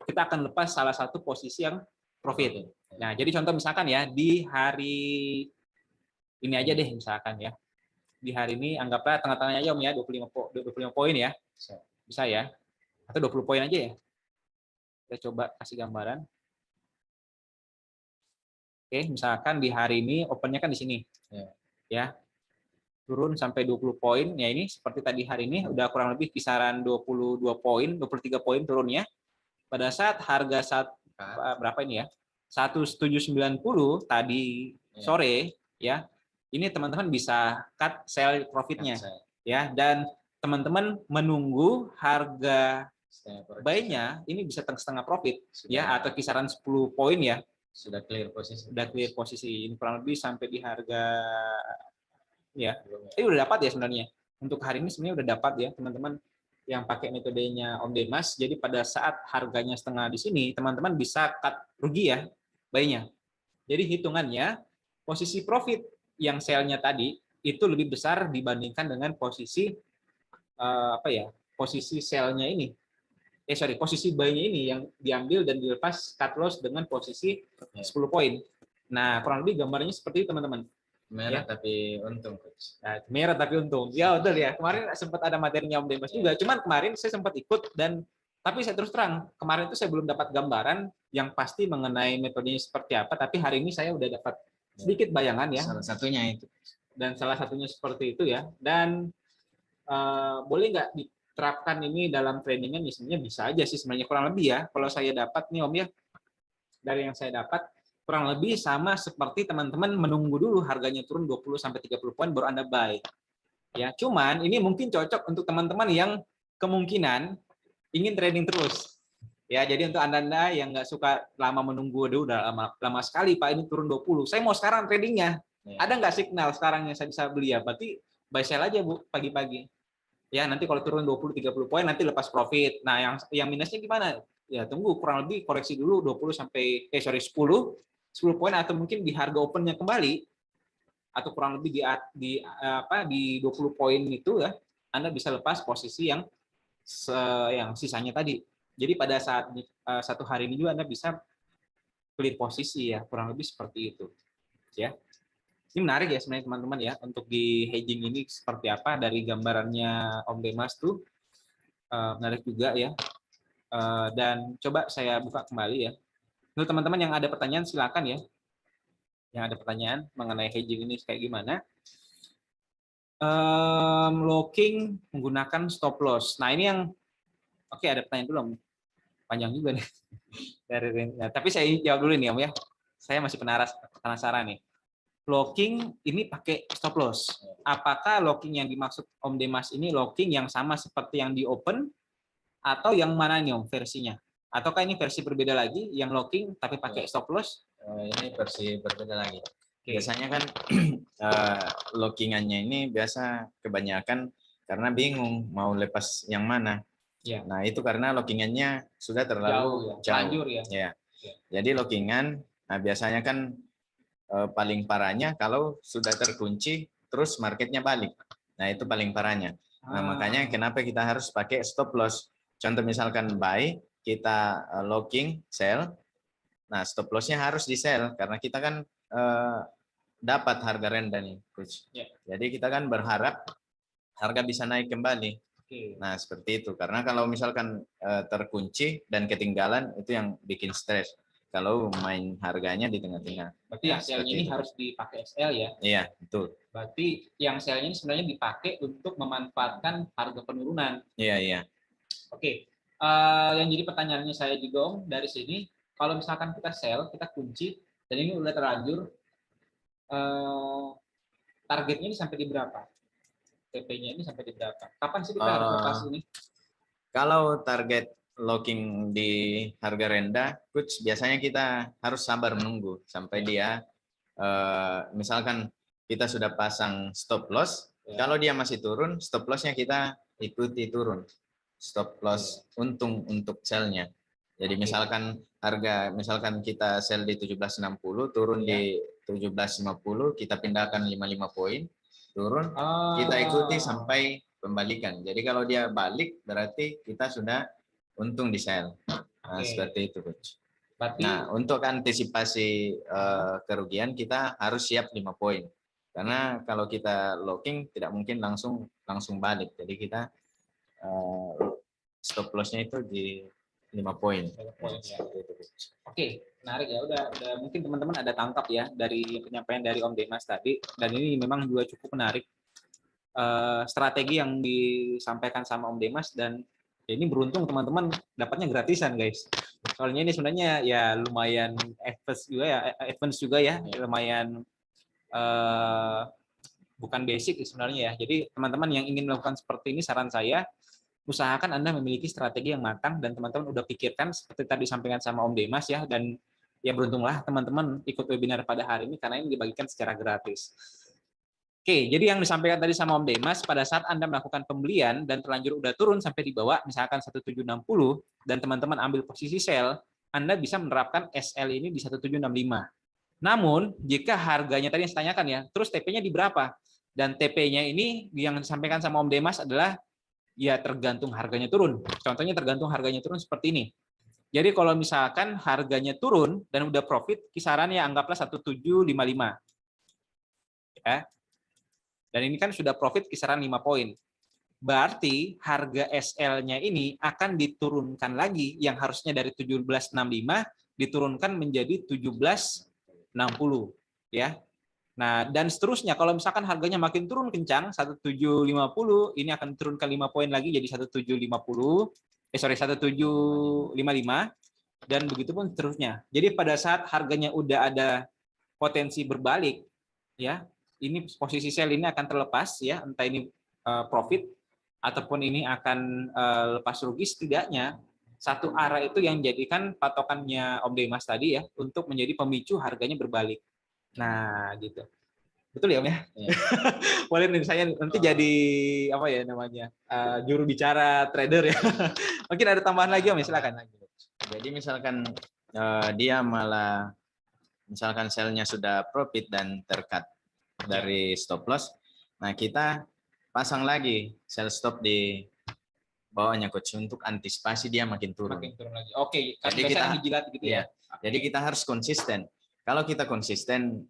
Kita akan lepas salah satu posisi yang profit. Nah, jadi contoh misalkan ya di hari ini aja deh misalkan ya. Di hari ini anggaplah tengah-tengahnya aja Om ya, 25 poin ya. Bisa ya. Atau 20 poin aja ya. Kita coba kasih gambaran. Oke, misalkan di hari ini opennya kan di sini. Ya. Turun sampai 20 poin. Ya ini seperti tadi hari ini udah kurang lebih kisaran 22 poin, 23 poin turunnya. Pada saat harga berapa ini ya? 1790 tadi sore ya. Ini teman-teman bisa cut sell profitnya ya, dan teman-teman menunggu harga buy-nya ini bisa setengah profit ya, atau kisaran 10 poin ya. Sudah clear posisi. Sudah clear posisi. Ini kurang lebih sampai di harga ya. Ini udah dapat ya sebenarnya. Untuk hari ini sebenarnya udah dapat ya teman-teman yang pakai metodenya Om Demas. Jadi pada saat harganya setengah di sini, teman-teman bisa cut rugi ya buy-nya. Jadi hitungannya posisi profit yang sell-nya tadi itu lebih besar dibandingkan dengan posisi posisi sell-nya ini. Posisi buy-nya ini yang diambil dan dilepas cut loss dengan posisi 10 poin. Nah, kurang lebih gambarnya seperti itu teman-teman. Merah tapi untung, Coach. Nah, merah tapi untung. Ya betul ya. Kemarin sempat ada materinya Om Demas juga. Cuman kemarin saya sempat ikut tapi saya terus terang kemarin itu saya belum dapat gambaran yang pasti mengenai metodenya seperti apa. Tapi hari ini saya udah dapat sedikit bayangan ya. Salah satunya itu. Dan salah satunya seperti itu ya. Dan boleh nggak diterapkan ini dalam tradingnya? Misalnya bisa aja sih sebenarnya, kurang lebih ya. Kalau saya dapat nih Om ya, dari yang saya dapat kurang lebih sama seperti teman-teman menunggu dulu harganya turun 20-30 poin baru Anda buy. Ya, cuman ini mungkin cocok untuk teman-teman yang kemungkinan ingin trading terus. Ya, jadi untuk Anda yang nggak suka lama menunggu, udah lama sekali Pak ini turun 20. Saya mau sekarang tradingnya. Ada nggak signal sekarang yang saya bisa beli ya? Berarti buy sell aja Bu pagi-pagi. Ya, nanti kalau turun 20-30 poin nanti lepas profit. Nah, yang minusnya gimana? Ya, tunggu kurang lebih koreksi dulu 10 poin atau mungkin di harga opennya kembali atau kurang lebih di 20 poin itu ya, Anda bisa lepas posisi yang sisanya tadi. Jadi pada saat satu hari ini juga Anda bisa clear posisi ya, kurang lebih seperti itu. Ya. Ini menarik ya sebenarnya teman-teman ya, untuk di hedging ini seperti apa dari gambarannya Om Demas tuh menarik juga ya. Dan coba saya buka kembali ya. Untuk teman-teman yang ada pertanyaan silakan ya. Yang ada pertanyaan mengenai hedging ini kayak gimana. Locking menggunakan stop loss. Nah ini yang oke, ada pertanyaan dulu Om. Panjang juga nih. Nah, tapi saya jawab dulu nih Om ya. Saya masih penasaran nih. Locking ini pakai stop loss. Apakah locking yang dimaksud Om Demas ini locking yang sama seperti yang di open atau yang mana nih Om versinya? Ataukah ini versi berbeda lagi yang locking tapi pakai stop loss? Ini versi berbeda lagi. Okay. Biasanya kan lockingannya ini biasa kebanyakan karena bingung mau lepas yang mana. Ya. Nah itu karena lockingannya sudah terlalu jauh. Lanjur ya. Ya. Jadi lockingan, nah biasanya kan paling parahnya kalau sudah terkunci terus marketnya balik. Nah itu paling parahnya. Nah makanya kenapa kita harus pakai stop loss. Contoh misalkan buy, kita locking, sell. Nah stop lossnya harus di sell karena kita kan dapat harga rendah nih, Coach. Yeah. Jadi kita kan berharap harga bisa naik kembali. Okay. Nah seperti itu. Karena kalau misalkan terkunci dan ketinggalan itu yang bikin stres. Kalau main harganya di tengah-tengah. Berarti yang sell-nya ini harus dipakai SL ya? Iya, betul. Berarti yang sell-nya ini sebenarnya dipakai untuk memanfaatkan harga penurunan. Iya, iya. Oke. Yang jadi pertanyaannya saya juga Om, dari sini, kalau misalkan kita sell, kita kunci, dan ini udah terlanjur, targetnya ini sampai di berapa? TP-nya ini sampai di berapa? Kapan sih kita harus lepas ini? Kalau target locking di harga rendah, Coach, biasanya kita harus sabar menunggu sampai dia, misalkan kita sudah pasang stop loss, kalau dia masih turun, stop lossnya kita ikuti turun. Stop loss untung untuk sell-nya. Jadi misalkan harga, misalkan kita sell di 17.60, turun di 17.50, kita pindahkan 55 poin, turun, kita ikuti sampai pembalikan. Jadi kalau dia balik, berarti kita sudah untung di sell. Nah, seperti itu, Coach. Nah, untuk antisipasi kerugian, kita harus siap 5 poin. Karena kalau kita locking, tidak mungkin langsung balik. Jadi kita stop loss-nya itu di 5 poin. Ya. Oke, menarik ya. Udah mungkin teman-teman ada tangkap ya dari penyampaian dari Om Demas tadi. Dan ini memang juga cukup menarik. Strategi yang disampaikan sama Om Demas, dan ini beruntung teman-teman dapatnya gratisan guys. Soalnya ini sebenarnya ya lumayan advance juga ya, lumayan bukan basic sebenarnya ya. Jadi teman-teman yang ingin melakukan seperti ini, saran saya usahakan Anda memiliki strategi yang matang dan teman-teman udah pikirkan seperti tadi disampaikan sama Om Demas ya, dan ya beruntunglah teman-teman ikut webinar pada hari ini karena ini dibagikan secara gratis. Oke, jadi yang disampaikan tadi sama Om Demas, pada saat Anda melakukan pembelian dan terlanjur udah turun sampai di bawah, misalkan 1760, dan teman-teman ambil posisi sell, Anda bisa menerapkan SL ini di 1765. Namun, jika harganya tadi yang saya tanyakan ya, terus TP-nya di berapa? Dan TP-nya ini yang disampaikan sama Om Demas adalah, ya tergantung harganya turun. Contohnya tergantung harganya turun seperti ini. Jadi kalau misalkan harganya turun dan udah profit, kisarannya anggaplah 1755. Ya. Dan ini kan sudah profit kisaran 5 poin. Berarti harga SL-nya ini akan diturunkan lagi, yang harusnya dari 1765 diturunkan menjadi 1760 ya. Nah, dan seterusnya kalau misalkan harganya makin turun kencang 1750, ini akan turun ke 5 poin lagi jadi 1750. 1755 dan begitu pun seterusnya. Jadi pada saat harganya udah ada potensi berbalik ya, ini posisi sell ini akan terlepas ya, entah ini profit ataupun ini akan lepas rugi, setidaknya satu arah itu yang jadikan patokannya Om Demas tadi ya untuk menjadi pemicu harganya berbalik. Nah, gitu. Betul ya Om ya? Iya. Boleh nih saya nanti jadi apa ya namanya? Juru bicara trader ya. Mungkin ada tambahan lagi Om, silakan. Jadi misalkan dia malah misalkan sell-nya sudah profit dan tercut dari stop loss, nah kita pasang lagi sell stop di bawahnya coach untuk antisipasi dia makin turun. Makin turun lagi. Oke, kan Jadi biasanya kita- dijilat gitu ya. Jadi kita harus konsisten. Kalau kita konsisten,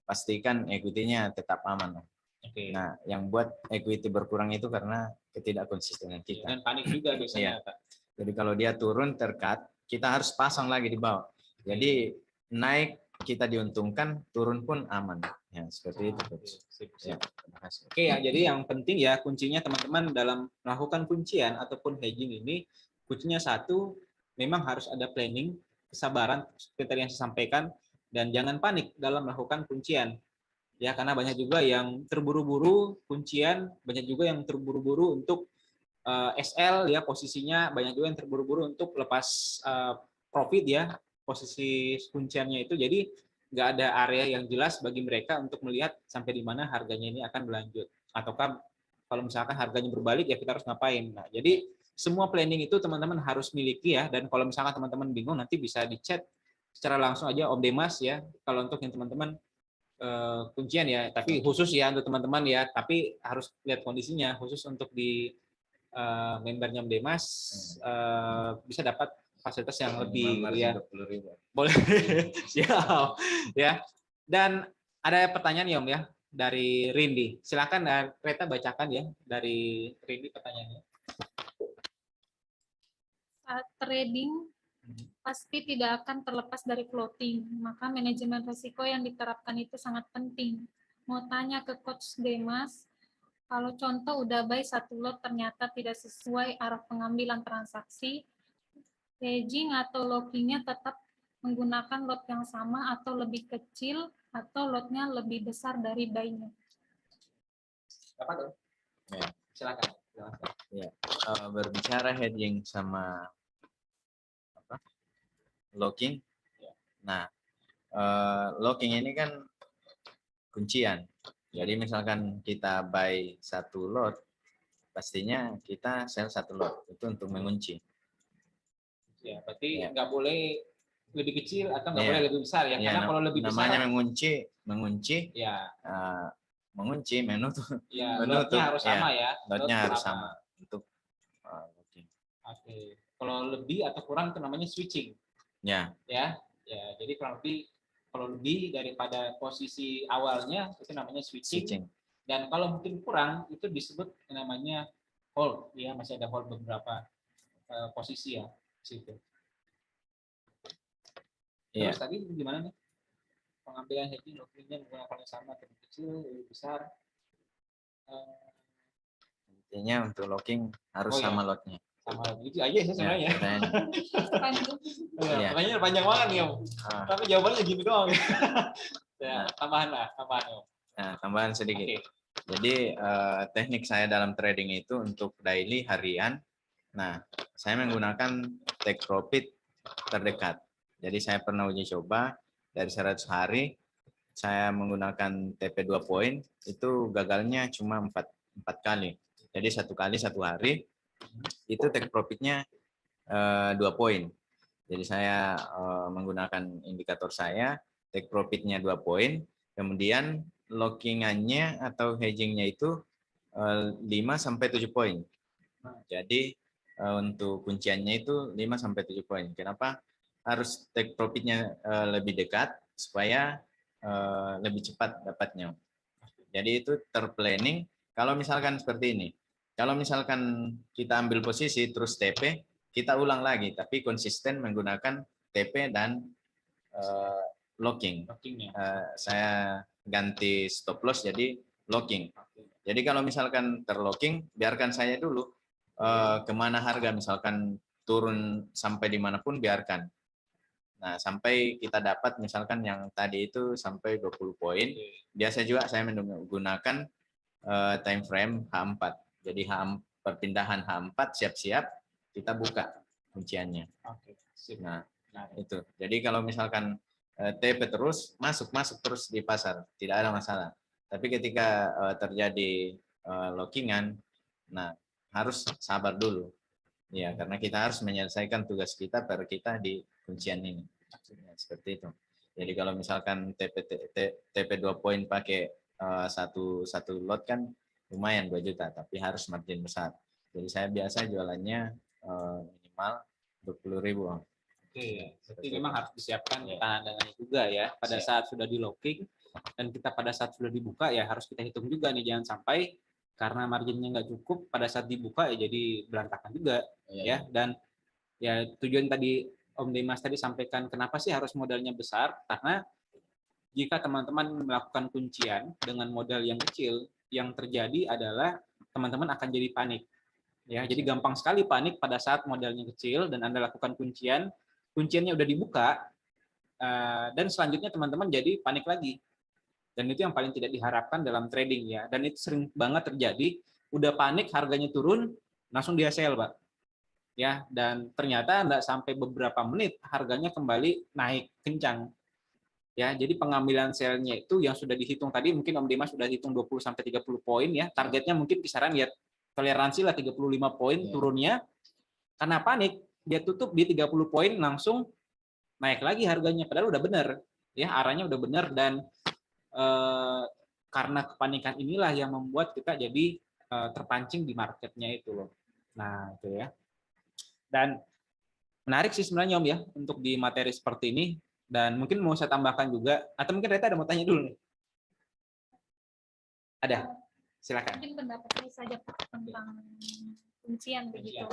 pastikan equity-nya tetap aman. Oke. Nah, yang buat equity berkurang itu karena ketidakkonsistenan kita. Dan panik juga biasanya, Kak. Jadi kalau dia turun tercut, kita harus pasang lagi di bawah. Jadi naik kita diuntungkan, turun pun aman. Ya, seperti itu, Coach. Sip, Ya, sip. terima kasih. Oke ya, jadi yang penting ya kuncinya teman-teman dalam melakukan kuncian ataupun hedging ini, kuncinya satu, memang harus ada planning, kesabaran seperti yang saya sampaikan, dan jangan panik dalam melakukan kuncian. Ya, karena banyak juga yang terburu-buru kuncian, banyak juga yang terburu-buru untuk SL ya posisinya, banyak juga yang terburu-buru untuk lepas profit ya posisi kunciannya itu. Jadi nggak ada area yang jelas bagi mereka untuk melihat sampai di mana harganya ini akan berlanjut, ataukah kalau misalkan harganya berbalik ya kita harus ngapain. Nah, jadi semua planning itu teman-teman harus miliki ya, dan kalau misalkan teman-teman bingung nanti bisa di chat secara langsung aja Om Demas ya, kalau untuk yang teman-teman kuncian ya, tapi khusus ya untuk teman-teman ya, tapi harus lihat kondisinya, khusus untuk di membernya Om Demas bisa dapat fasilitas yang lebih ya. Boleh. Siap ya. Dan ada pertanyaan ya Om ya dari Rindi. Silakan Kreta bacakan ya dari Rindi pertanyaannya. Saat trading pasti tidak akan terlepas dari floating, maka manajemen risiko yang diterapkan itu sangat penting. Mau tanya ke Coach Demas, kalau contoh udah buy satu lot ternyata tidak sesuai arah pengambilan transaksi, hedging atau lockingnya tetap menggunakan lot yang sama atau lebih kecil atau lotnya lebih besar dari buy-nya. Apa tuh? Ya. Silakan. Ya. Berbicara hedging sama locking. Nah, locking ini kan kuncian. Jadi misalkan kita buy satu lot, pastinya kita sell satu lot itu untuk mengunci. Ya, berarti nggak boleh lebih kecil atau nggak Iya. boleh lebih besar ya, karena kalau lebih besar namanya mengunci, ya, menutup. ya Menutup, lotnya harus ya. sama ya. Lotnya harus sama untuk locking. Oke. Kalau lebih atau kurang itu namanya switching. Ya. Ya, jadi kurang lebih kalau lebih daripada posisi awalnya itu namanya switching. Dan kalau mungkin kurang itu disebut namanya hold ya, masih ada hold beberapa posisi ya situ. Terus tadi gimana nih pengambilan hedging lockingnya menggunakan yang sama, lebih kecil lebih besar? Intinya untuk locking harus sama lotnya. Sama itu aja sih sebenarnya. Pertanyaannya panjang banget nih Om. Tapi jawabannya gini doang. Ya, tambahan Om. Nah, tambahan sedikit. Okay. Jadi teknik saya dalam trading itu untuk daily harian. Nah, saya menggunakan take profit terdekat. Jadi saya pernah uji coba dari 100 hari saya menggunakan TP 2 poin, itu gagalnya cuma 4 kali. Jadi 1 kali 1 hari itu take profitnya 2 poin. Jadi saya menggunakan indikator saya, take profitnya 2 poin, kemudian lockingannya atau hedgingnya itu 5 sampai 7 poin. Jadi untuk kunciannya itu 5 sampai 7 poin. Kenapa harus take profitnya lebih dekat supaya lebih cepat dapatnya. Jadi itu terplanning. Kalau misalkan seperti ini, kalau misalkan kita ambil posisi terus TP, kita ulang lagi, tapi konsisten menggunakan TP dan locking. Lockingnya. Saya ganti stop loss jadi locking. Jadi kalau misalkan terlocking, biarkan saya dulu kemana harga, misalkan turun sampai dimanapun biarkan. Nah, sampai kita dapat misalkan yang tadi itu sampai 20 poin. Biasa juga saya menggunakan time frame H4. Jadi perpindahan H4 siap-siap kita buka kunciannya. Oke. Nah, itu. Jadi kalau misalkan TP terus masuk terus di pasar, tidak ada masalah. Tapi ketika terjadi lockingan, nah harus sabar dulu. Ya, karena kita harus menyelesaikan tugas kita per kita di kuncian ini. Ya, seperti itu. Jadi kalau misalkan TP 2 poin pakai satu lot kan lumayan 2 juta, tapi harus margin besar. Jadi saya biasa jualannya minimal 20.000. Oke, jadi memang harus disiapkan cadangannya juga ya. Pada saat sudah di locking dan kita pada saat sudah dibuka ya harus kita hitung juga nih, jangan sampai karena marginnya nggak cukup pada saat dibuka ya jadi berantakan juga ya. Dan ya tujuan tadi Om Dimas tadi sampaikan kenapa sih harus modalnya besar, karena jika teman-teman melakukan kuncian dengan modal yang kecil, yang terjadi adalah teman-teman akan jadi panik ya. Jadi gampang sekali panik pada saat modalnya kecil dan Anda lakukan kunciannya udah dibuka dan selanjutnya teman-teman jadi panik lagi. Dan itu yang paling tidak diharapkan dalam trading ya. Dan itu sering banget terjadi, udah panik harganya turun, langsung dia sell, Pak. Ya, dan ternyata enggak sampai beberapa menit harganya kembali naik kencang. Ya, jadi pengambilan sell-nya itu yang sudah dihitung tadi, mungkin Om Dimas sudah hitung 20 sampai 30 poin ya. Targetnya mungkin kisaran ya toleransi lah 35 poin turunnya. Karena panik, dia tutup di 30 poin langsung naik lagi harganya, padahal udah benar. Ya, arahnya udah benar dan karena kepanikan inilah yang membuat kita jadi terpancing di marketnya itu loh. Nah itu ya. Dan menarik sih sebenarnya Om ya untuk di materi seperti ini. Dan mungkin mau saya tambahkan juga, atau mungkin Reta ada mau tanya dulu nih? Ada? Silakan. Mungkin pendapat saya saja tentang kuncian begitu.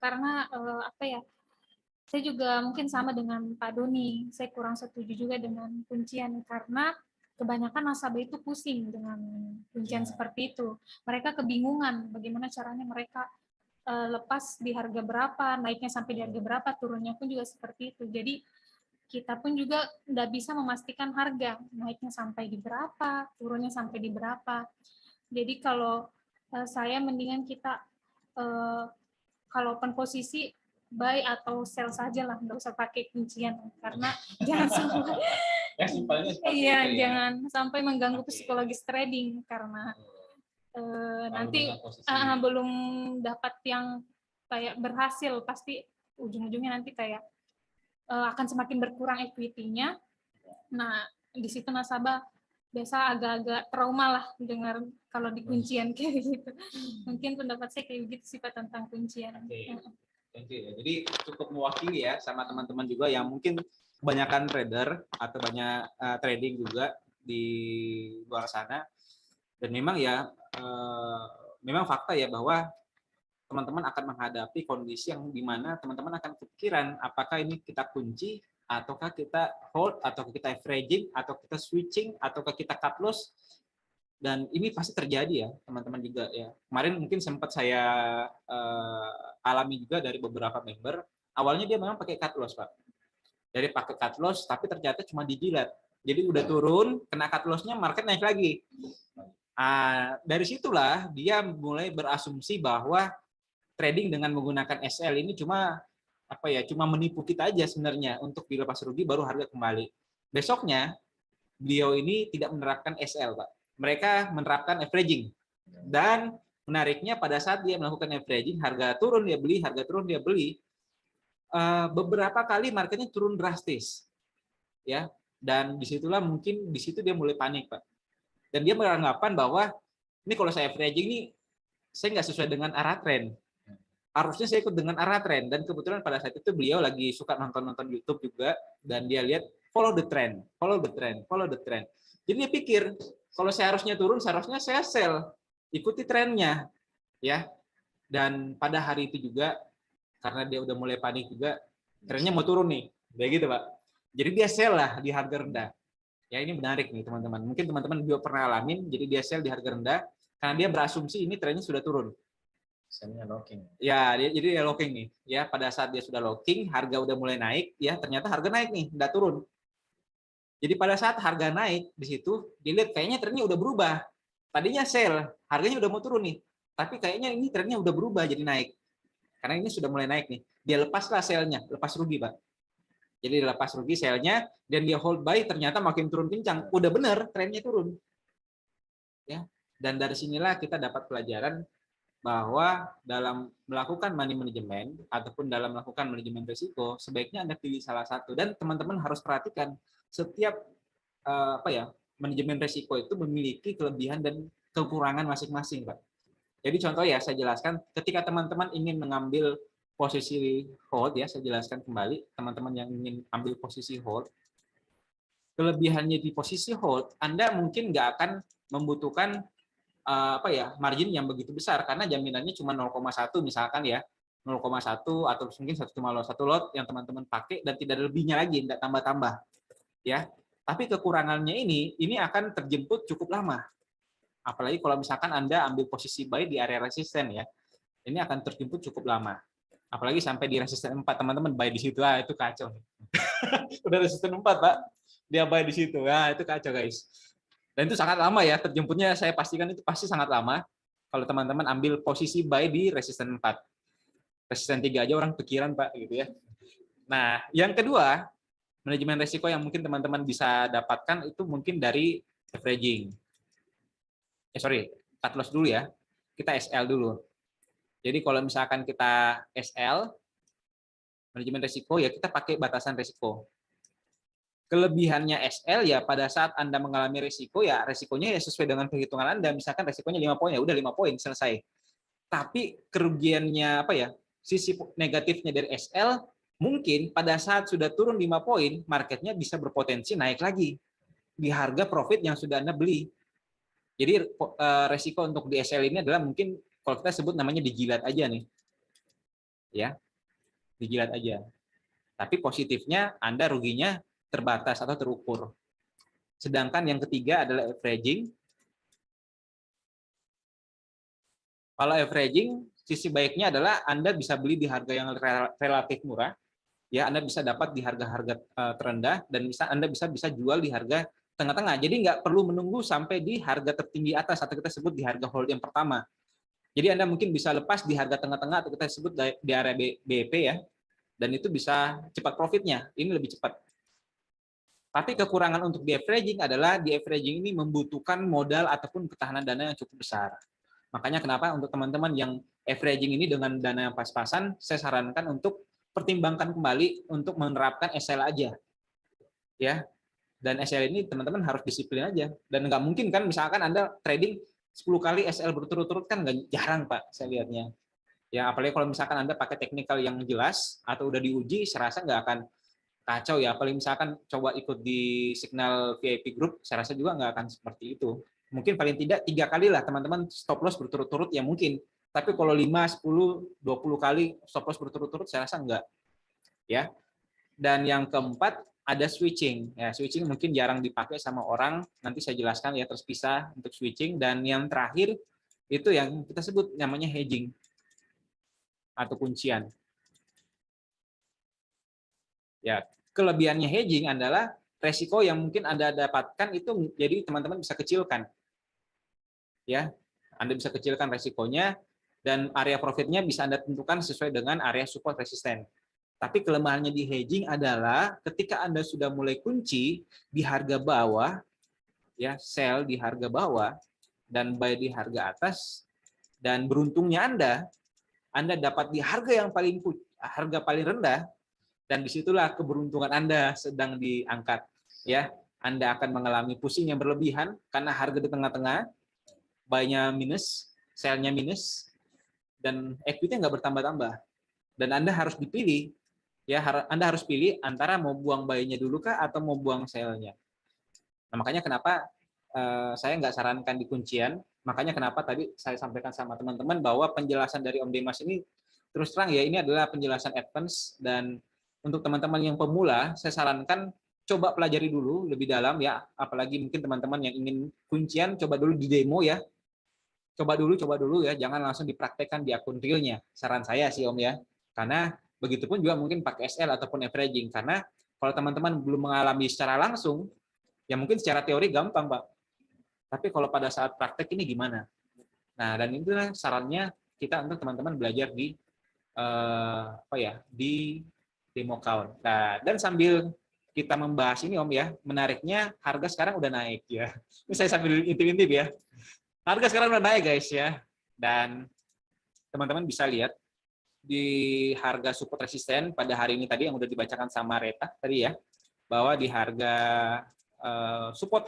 Karena apa ya? Saya juga mungkin sama dengan Pak Doni, saya kurang setuju juga dengan kuncian karena kebanyakan nasabah itu pusing dengan kuncian seperti itu. Mereka kebingungan bagaimana caranya mereka lepas di harga berapa, naiknya sampai di harga berapa, turunnya pun juga seperti itu. Jadi kita pun juga nggak bisa memastikan harga, naiknya sampai di berapa, turunnya sampai di berapa. Jadi kalau saya mendingan kita kalau posisi buy atau sell saja lah, nggak usah pakai kuncian karena jangan sampai iya jangan sampai mengganggu psikologis trading karena nanti belum dapat yang kayak berhasil pasti ujung-ujungnya nanti kayak akan semakin berkurang equity-nya. Nah di situ nasabah biasa agak-agak trauma lah dengar kalau di kuncian kayak gitu. Mungkin pendapat saya kayak gitu sih Pak tentang kuncian. Jadi cukup mewakili ya sama teman-teman juga yang mungkin kebanyakan trader atau banyak trading juga di luar sana. Dan memang ya, memang fakta ya bahwa teman-teman akan menghadapi kondisi yang dimana teman-teman akan kepikiran apakah ini kita kunci, ataukah kita hold, ataukah kita averaging, atau kita switching, ataukah kita cut loss. Dan ini pasti terjadi ya teman-teman juga ya. Kemarin mungkin sempat saya alami juga dari beberapa member. Awalnya dia memang pakai cut loss Pak. Dari pakai cut loss tapi ternyata cuma dijilat. Jadi udah turun, kena cut loss-nya market naik lagi. Dari situlah dia mulai berasumsi bahwa trading dengan menggunakan SL ini cuma apa ya, cuma menipu kita aja sebenarnya untuk dilepas rugi baru harga kembali. Besoknya beliau ini tidak menerapkan SL Pak. Mereka menerapkan averaging. Dan menariknya pada saat dia melakukan averaging, harga turun dia beli, harga turun dia beli. Beberapa kali marketnya turun drastis. Ya. Dan disitulah mungkin di situ dia mulai panik, Pak. Dan dia beranggapan bahwa ini kalau saya averaging ini saya nggak sesuai dengan arah tren. Harusnya saya ikut dengan arah tren. Dan kebetulan pada saat itu beliau lagi suka nonton YouTube juga dan dia lihat follow the trend, follow the trend, follow the trend. Jadi dia pikir kalau saya harusnya turun, seharusnya saya sell, ikuti trennya, ya. Dan pada hari itu juga, karena dia udah mulai panik juga, trennya mau turun nih, kayak gitu Pak. Jadi dia sell lah di harga rendah. Ya ini menarik nih teman-teman. Mungkin teman-teman juga pernah alamin. Jadi dia sell di harga rendah karena dia berasumsi ini trennya sudah turun. Misalnya locking. Ya, jadi dia locking nih. Ya, pada saat dia sudah locking, harga udah mulai naik, ya ternyata harga naik nih, nggak turun. Jadi pada saat harga naik di situ, dilihat kayaknya trennya udah berubah. Tadinya sell, harganya udah mau turun nih. Tapi kayaknya ini trennya udah berubah jadi naik. Karena ini sudah mulai naik nih. Dia lepaslah sell-nya, lepas rugi, Pak. Jadi lepas rugi sell-nya dan dia hold buy, ternyata makin turun kencang. Udah bener trennya turun. Ya. Dan dari sinilah kita dapat pelajaran bahwa dalam melakukan money management ataupun dalam melakukan manajemen risiko sebaiknya Anda pilih salah satu, dan teman-teman harus perhatikan setiap manajemen risiko itu memiliki kelebihan dan kekurangan masing-masing, Pak. Jadi contoh ya saya jelaskan, ketika teman-teman ingin mengambil posisi hold, ya saya jelaskan kembali, teman-teman yang ingin ambil posisi hold, kelebihannya di posisi hold, Anda mungkin nggak akan membutuhkan margin yang begitu besar karena jaminannya cuma 0,1 misalkan ya, 0,1 atau mungkin 1,1 lot yang teman-teman pakai dan tidak ada lebihnya lagi, tidak tambah-tambah ya. Tapi kekurangannya ini akan terjemput cukup lama. Apalagi kalau misalkan Anda ambil posisi buy di area resisten ya. Ini akan terjemput cukup lama. Apalagi sampai di resisten 4 teman-teman buy di situ, itu kacau. Udah resisten 4, Pak. Dia buy di situ. Ya, itu kacau, guys. Dan itu sangat lama ya, terjemputnya saya pastikan itu pasti sangat lama kalau teman-teman ambil posisi buy di resisten 4. Resisten 3 aja orang pikiran, Pak, gitu ya. Nah, yang kedua, manajemen risiko yang mungkin teman-teman bisa dapatkan itu mungkin dari averaging. Cut loss dulu ya. Kita SL dulu. Jadi kalau misalkan kita SL, manajemen risiko, ya kita pakai batasan risiko. Kelebihannya SL ya pada saat Anda mengalami risiko ya risikonya ya sesuai dengan perhitungan Anda, misalkan risikonya 5 poin ya udah 5 poin selesai. Tapi kerugiannya sisi negatifnya dari SL mungkin pada saat sudah turun 5 poin marketnya bisa berpotensi naik lagi di harga profit yang sudah Anda beli. Jadi risiko untuk di SL ini adalah mungkin kalau kita sebut namanya dijilat aja nih. Ya. Dijilat aja. Tapi positifnya Anda ruginya terbatas atau terukur. Sedangkan yang ketiga adalah averaging. Kalau averaging, sisi baiknya adalah Anda bisa beli di harga yang relatif murah, ya Anda bisa dapat di harga-harga terendah, dan Anda bisa jual di harga tengah-tengah. Jadi nggak perlu menunggu sampai di harga tertinggi atas atau kita sebut di harga hold yang pertama. Jadi Anda mungkin bisa lepas di harga tengah-tengah atau kita sebut di area BEP ya, dan itu bisa cepat profitnya. Ini lebih cepat. Tapi kekurangan untuk di averaging adalah di averaging ini membutuhkan modal ataupun ketahanan dana yang cukup besar. Makanya kenapa untuk teman-teman yang averaging ini dengan dana yang pas-pasan, saya sarankan untuk pertimbangkan kembali untuk menerapkan SL aja. Ya. Dan SL ini teman-teman harus disiplin aja. Dan nggak mungkin kan misalkan Anda trading 10 kali SL berturut-turut kan nggak jarang, Pak, saya lihatnya. Ya, apalagi kalau misalkan Anda pakai teknikal yang jelas atau udah diuji, saya rasa nggak akan kacau ya. Paling misalkan coba ikut di Signal VIP Group, saya rasa juga nggak akan seperti itu. Mungkin paling tidak 3 kali lah teman-teman stop loss berturut-turut ya mungkin. Tapi kalau 5, 10, 20 kali stop loss berturut-turut saya rasa enggak. Ya. Dan yang keempat ada switching. Ya, switching mungkin jarang dipakai sama orang. Nanti saya jelaskan ya terpisah untuk switching. Dan yang terakhir itu yang kita sebut namanya hedging atau kuncian. Ya, kelebihannya hedging adalah resiko yang mungkin Anda dapatkan itu jadi teman-teman bisa kecilkan. Ya, Anda bisa kecilkan resikonya dan area profitnya bisa Anda tentukan sesuai dengan area support resisten. Tapi kelemahannya di hedging adalah ketika Anda sudah mulai kunci di harga bawah, ya sell di harga bawah dan buy di harga atas, dan beruntungnya Anda dapat di harga yang paling rendah, dan disitulah keberuntungan Anda sedang diangkat. Ya, Anda akan mengalami pusing yang berlebihan karena harga di tengah-tengah, buy-nya minus, sell-nya minus, dan equity nggak bertambah-tambah. Dan Anda harus dipilih, ya Anda harus pilih antara mau buang buy-nya dulu kah atau mau buang sell-nya. Nah, makanya kenapa saya nggak sarankan di kuncian. Makanya kenapa tadi saya sampaikan sama teman-teman bahwa penjelasan dari Om Dimas ini terus terang ya ini adalah penjelasan advance, dan untuk teman-teman yang pemula saya sarankan coba pelajari dulu lebih dalam ya, apalagi mungkin teman-teman yang ingin kuncian, coba dulu di demo ya. Coba dulu ya, jangan langsung dipraktekkan di akun realnya. Saran saya sih Om ya. Karena begitupun juga mungkin pakai SL ataupun averaging. Karena kalau teman-teman belum mengalami secara langsung, ya mungkin secara teori gampang, Pak. Tapi kalau pada saat praktek ini gimana? Nah, dan itu sarannya kita untuk teman-teman belajar di di demo count. Nah, dan sambil kita membahas ini Om ya, menariknya harga sekarang udah naik ya. Ini saya sambil intip-intip ya. Harga sekarang udah naik guys ya. Dan teman-teman bisa lihat di harga support resisten pada hari ini tadi yang udah dibacakan sama Reta tadi ya, bahwa di harga support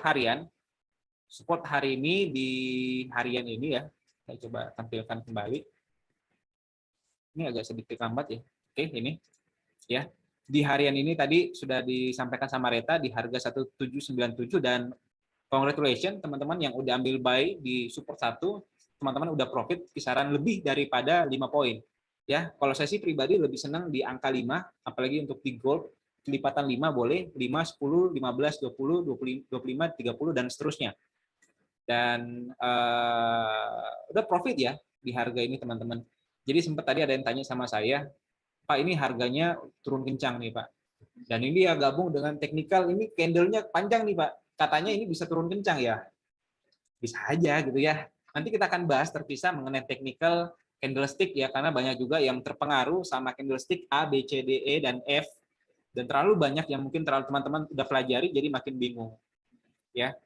hari ini di harian ini ya, saya coba tampilkan kembali. Ini agak sedikit lambat ya. Oke, ini ya. Di harian ini tadi sudah disampaikan sama Reta di harga 1797 dan congratulations teman-teman yang udah ambil buy di support 1, teman-teman udah profit kisaran lebih daripada 5 poin. Ya, kalau saya sih pribadi lebih senang di angka 5, apalagi untuk di gold, kelipatan 5 boleh, 5, 10, 15, 20, 25, 30 dan seterusnya. Dan udah profit ya di harga ini teman-teman. Jadi sempat tadi ada yang tanya sama saya, Pak ini harganya turun kencang nih Pak. Dan ini ya gabung dengan teknikal, ini candle-nya panjang nih Pak. Katanya ini bisa turun kencang ya. Bisa aja gitu ya. Nanti kita akan bahas terpisah mengenai technical candlestick ya, karena banyak juga yang terpengaruh sama candlestick A, B, C, D, E, dan F. Dan terlalu banyak yang mungkin terlalu teman-teman udah pelajari jadi makin bingung. Ya.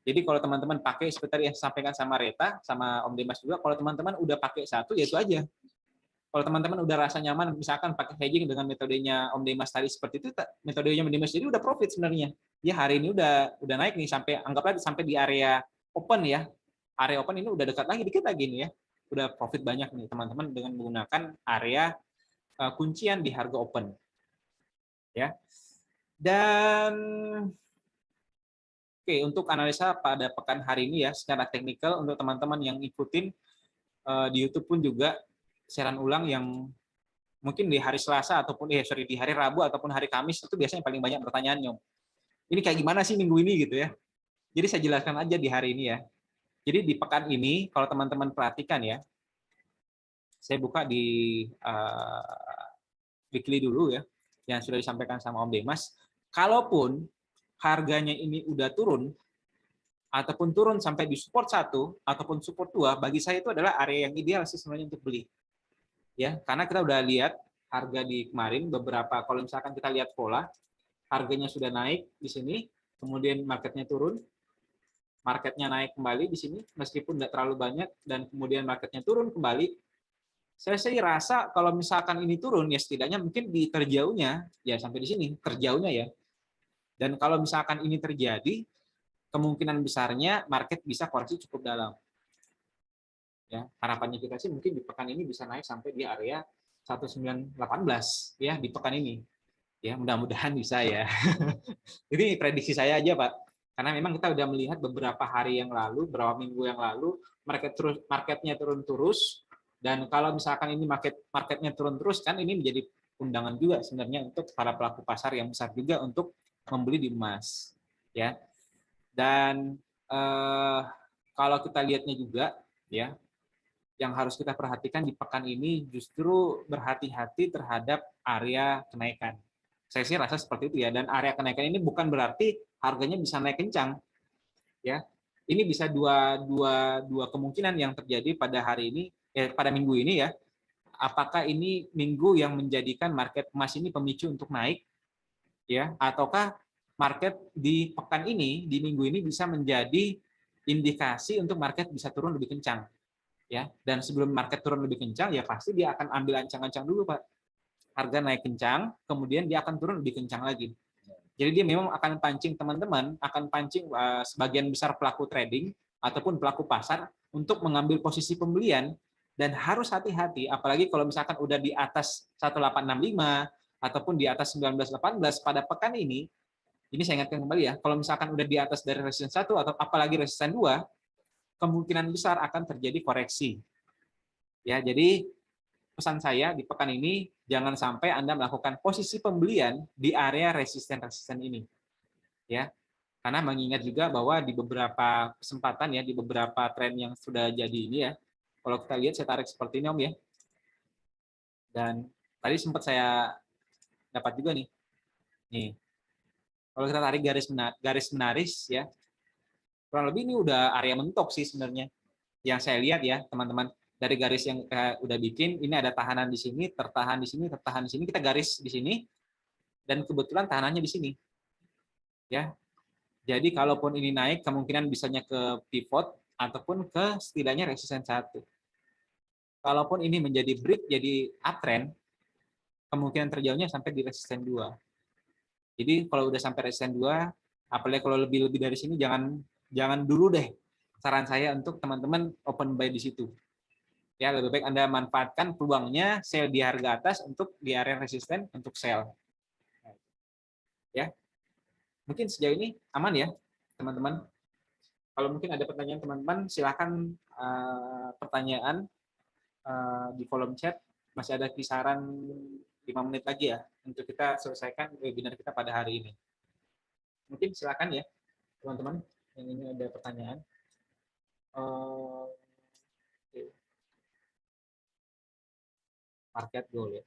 Jadi kalau teman-teman pakai seperti yang sampaikan sama Reta, sama Om Demas juga, kalau teman-teman udah pakai satu ya itu aja. Kalau teman-teman udah rasa nyaman, misalkan pakai hedging dengan metodenya Om Demas tadi seperti itu, metodenya Om Demas jadi udah profit sebenarnya. Ya hari ini udah naik nih sampai anggaplah sampai di area open ya. Area open ini udah dekat lagi dikit lagi nih ya. Udah profit banyak nih teman-teman dengan menggunakan area kuncian di harga open. Ya. Dan oke, untuk analisa pada pekan hari ini ya secara teknikal untuk teman-teman yang ikutin di YouTube pun juga siaran ulang yang mungkin di hari Selasa ataupun di hari Rabu ataupun hari Kamis itu biasanya paling banyak pertanyaannya. Ini kayak gimana sih minggu ini gitu ya. Jadi saya jelaskan aja di hari ini ya. Jadi di pekan ini kalau teman-teman perhatikan ya, saya buka di weekly dulu ya, yang sudah disampaikan sama Om Demas. Kalaupun harganya ini udah turun ataupun turun sampai di support 1 ataupun support 2, bagi saya itu adalah area yang ideal sih sebenarnya untuk beli. Ya, karena kita udah lihat harga di kemarin beberapa, kalau misalkan kita lihat pola, harganya sudah naik di sini, kemudian marketnya turun, marketnya naik kembali di sini meskipun tidak terlalu banyak, dan kemudian marketnya turun kembali. Saya sih rasa kalau misalkan ini turun ya setidaknya mungkin di terjauhnya ya sampai di sini terjauhnya ya. Dan kalau misalkan ini terjadi, kemungkinan besarnya market bisa koreksi cukup dalam. Ya, harapannya kita sih mungkin di pekan ini bisa naik sampai di area 1918 ya di pekan ini. Ya, mudah-mudahan bisa ya. Ini prediksi saya aja, Pak. Karena memang kita udah melihat beberapa hari yang lalu, beberapa minggu yang lalu marketnya turun terus, dan kalau misalkan ini marketnya turun terus kan ini menjadi undangan juga sebenarnya untuk para pelaku pasar yang besar juga untuk membeli di emas. Ya. Dan kalau kita lihatnya juga ya, yang harus kita perhatikan di pekan ini justru berhati-hati terhadap area kenaikan. Saya sih rasa seperti itu ya. Dan area kenaikan ini bukan berarti harganya bisa naik kencang. Ya, ini bisa dua kemungkinan yang terjadi pada hari ini, pada minggu ini ya. Apakah ini minggu yang menjadikan market emas ini pemicu untuk naik, ya? Ataukah market di pekan ini, di minggu ini bisa menjadi indikasi untuk market bisa turun lebih kencang. Ya, dan sebelum market turun lebih kencang ya pasti dia akan ambil ancang-ancang dulu Pak, harga naik kencang kemudian dia akan turun lebih kencang lagi. Jadi dia memang akan pancing teman-teman, akan pancing sebagian besar pelaku trading ataupun pelaku pasar untuk mengambil posisi pembelian, dan harus hati-hati apalagi kalau misalkan udah di atas 1865 ataupun di atas 1918 pada pekan ini saya ingatkan kembali ya, kalau misalkan udah di atas dari resisten 1 atau apalagi resisten 2, kemungkinan besar akan terjadi koreksi. Ya, jadi pesan saya di pekan ini jangan sampai Anda melakukan posisi pembelian di area resisten-resisten ini. ya. Karena mengingat juga bahwa di beberapa kesempatan ya, di beberapa tren yang sudah jadi ini ya, kalau kita lihat saya tarik seperti ini Om ya, dan tadi sempat saya dapat juga nih, kalau kita tarik garis menaris ya, kurang lebih ini udah area mentok sih sebenarnya. Yang saya lihat ya teman-teman, dari garis yang udah bikin, ini ada tahanan di sini, tertahan di sini, tertahan di sini, kita garis di sini, dan kebetulan tahanannya di sini. Ya, jadi kalaupun ini naik, kemungkinan bisanya ke pivot, ataupun ke setidaknya resisten 1. Kalaupun ini menjadi break, jadi uptrend, kemungkinan terjauhnya sampai di resisten 2. Jadi kalau udah sampai resisten 2, apalagi kalau lebih dari sini, jangan dulu deh. Saran saya untuk teman-teman open buy di situ. Ya, lebih baik Anda manfaatkan peluangnya sell di harga atas untuk di area resisten untuk sell. Ya. Mungkin sejauh ini aman ya, teman-teman. Kalau mungkin ada pertanyaan teman-teman, silakan pertanyaan di kolom chat. Masih ada kisaran 5 menit lagi ya untuk kita selesaikan webinar kita pada hari ini. Mungkin silakan ya, teman-teman yang ini ada pertanyaan. Market goal ya.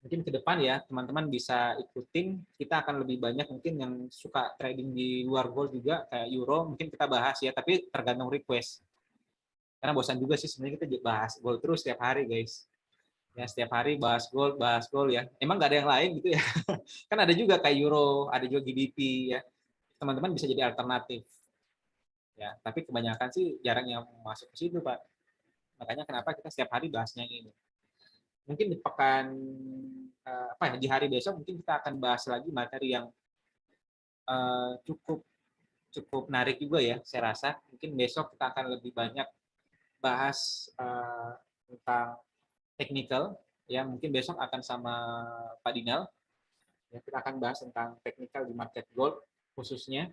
Mungkin ke depan ya teman-teman bisa ikutin, kita akan lebih banyak mungkin yang suka trading di luar gold juga kayak euro, mungkin kita bahas ya, tapi tergantung request. Karena bosan juga sih sebenarnya kita bahas gold terus setiap hari guys. Ya setiap hari bahas gold ya. Emang nggak ada yang lain gitu ya. Kan ada juga kayak euro, ada juga GBP ya. Teman-teman bisa jadi alternatif. Ya, tapi kebanyakan sih jarang yang masuk ke situ, Pak. Makanya kenapa kita setiap hari bahasnya ini. Mungkin di pekan di hari besok mungkin kita akan bahas lagi materi yang cukup menarik juga ya, saya rasa. Mungkin besok kita akan lebih banyak bahas tentang technical ya, mungkin besok akan sama Pak Dinal ya, kita akan bahas tentang technical di market gold khususnya.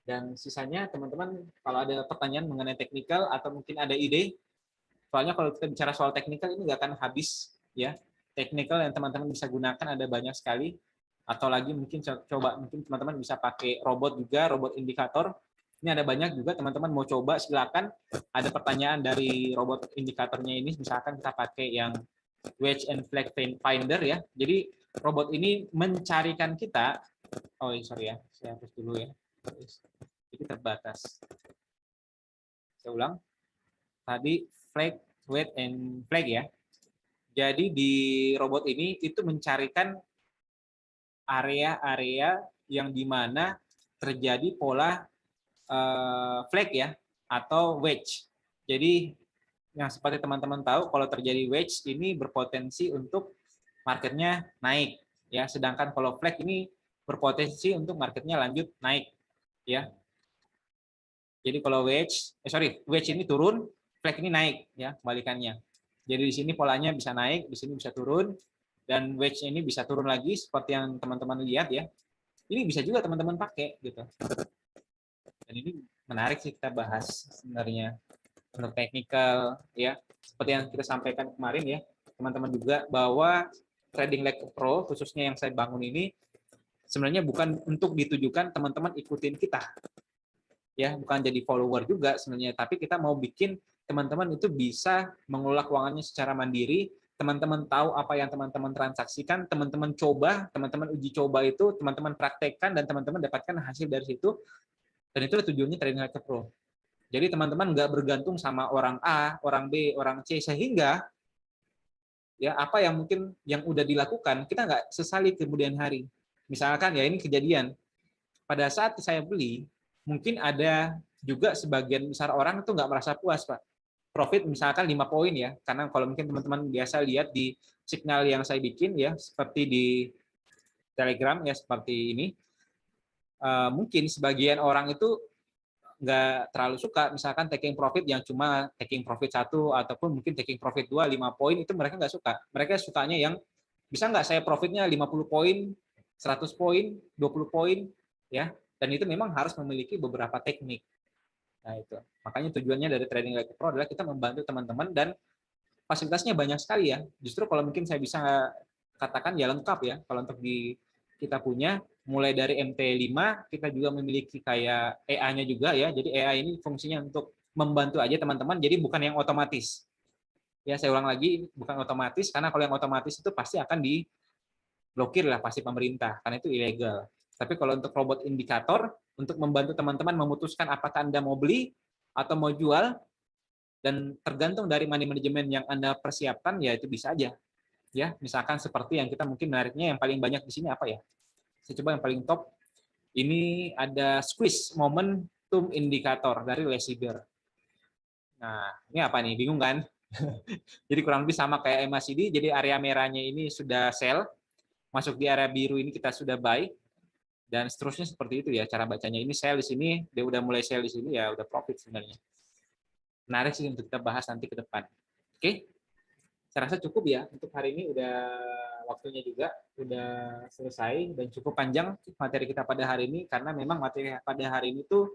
Dan sisanya teman-teman kalau ada pertanyaan mengenai technical atau mungkin ada ide, soalnya kalau kita bicara soal technical ini nggak akan habis ya. Technical yang teman-teman bisa gunakan ada banyak sekali, atau lagi mungkin mungkin teman-teman bisa pakai robot juga, robot indikator. Ini ada banyak juga teman-teman mau coba silakan. Ada pertanyaan dari robot indikatornya ini, misalkan kita pakai yang wedge and flag finder ya. Jadi robot ini mencarikan kita, sorry ya, saya hapus dulu ya. Ini terbatas. Saya ulang. Tadi flag, wedge and flag ya. Jadi di robot ini itu mencarikan area-area yang dimana terjadi pola flag ya atau wedge. Jadi yang seperti teman-teman tahu kalau terjadi wedge ini berpotensi untuk marketnya naik ya, sedangkan kalau flag ini berpotensi untuk marketnya lanjut naik ya. Jadi kalau wedge ini turun, flag ini naik ya, kebalikannya. Jadi di sini polanya bisa naik, di sini bisa turun, dan wedge ini bisa turun lagi seperti yang teman-teman lihat ya. Ini bisa juga teman-teman pakai gitu. Dan ini menarik sih kita bahas sebenarnya untuk technical ya. Seperti yang kita sampaikan kemarin ya, teman-teman juga bahwa Trading Like a Pro khususnya yang saya bangun ini sebenarnya bukan untuk ditujukan teman-teman ikutin kita. Ya, bukan jadi follower juga sebenarnya, tapi kita mau bikin teman-teman itu bisa mengelola keuangannya secara mandiri, teman-teman tahu apa yang teman-teman transaksikan, teman-teman coba, teman-teman uji coba itu, teman-teman praktekkan, dan teman-teman dapatkan hasil dari situ, dan itu tujuannya Trading Like a Pro. Jadi teman-teman nggak bergantung sama orang A, orang B, orang C, sehingga ya apa yang mungkin yang udah dilakukan, kita nggak sesali kemudian hari. Misalkan ya ini kejadian, pada saat saya beli, mungkin ada juga sebagian besar orang itu nggak merasa puas, Pak. Profit misalkan 5 poin ya, karena kalau mungkin teman-teman biasa lihat di signal yang saya bikin ya, seperti di Telegram ya, seperti ini, mungkin sebagian orang itu nggak terlalu suka, misalkan taking profit yang cuma taking profit 1, ataupun mungkin taking profit 2, 5 poin, itu mereka nggak suka. Mereka sukanya yang, bisa nggak saya profitnya 50 poin, 100 poin, 20 poin, ya. Dan itu memang harus memiliki beberapa teknik. Nah itu, makanya tujuannya dari Trading Like a Pro adalah kita membantu teman-teman, dan fasilitasnya banyak sekali ya. Justru kalau mungkin saya bisa katakan ya lengkap ya, kalau untuk di kita punya, mulai dari MT5 kita juga memiliki kayak EA-nya juga ya. Jadi EA ini fungsinya untuk membantu aja teman-teman, jadi bukan yang otomatis. Ya, saya ulang lagi, bukan otomatis, karena kalau yang otomatis itu pasti akan diblokir lah pasti pemerintah, karena itu ilegal. Tapi kalau untuk robot indikator, untuk membantu teman-teman memutuskan apakah Anda mau beli atau mau jual, dan tergantung dari money management yang Anda persiapkan, ya itu bisa aja. Ya, misalkan seperti yang kita mungkin menariknya yang paling banyak di sini apa ya? Saya coba yang paling top. Ini ada squeeze momentum indikator dari Lesiber. Nah, ini apa nih? Bingung kan? Jadi kurang lebih sama kayak MACD, jadi area merahnya ini sudah sell, masuk di area biru ini kita sudah buy, dan seterusnya seperti itu ya cara bacanya. Ini sell di sini, dia udah mulai sell di sini, ya udah profit sebenarnya. Menarik sih untuk kita bahas nanti ke depan. Oke, saya rasa cukup ya untuk hari ini, udah waktunya juga udah selesai dan cukup panjang materi kita pada hari ini, karena memang materi pada hari ini tuh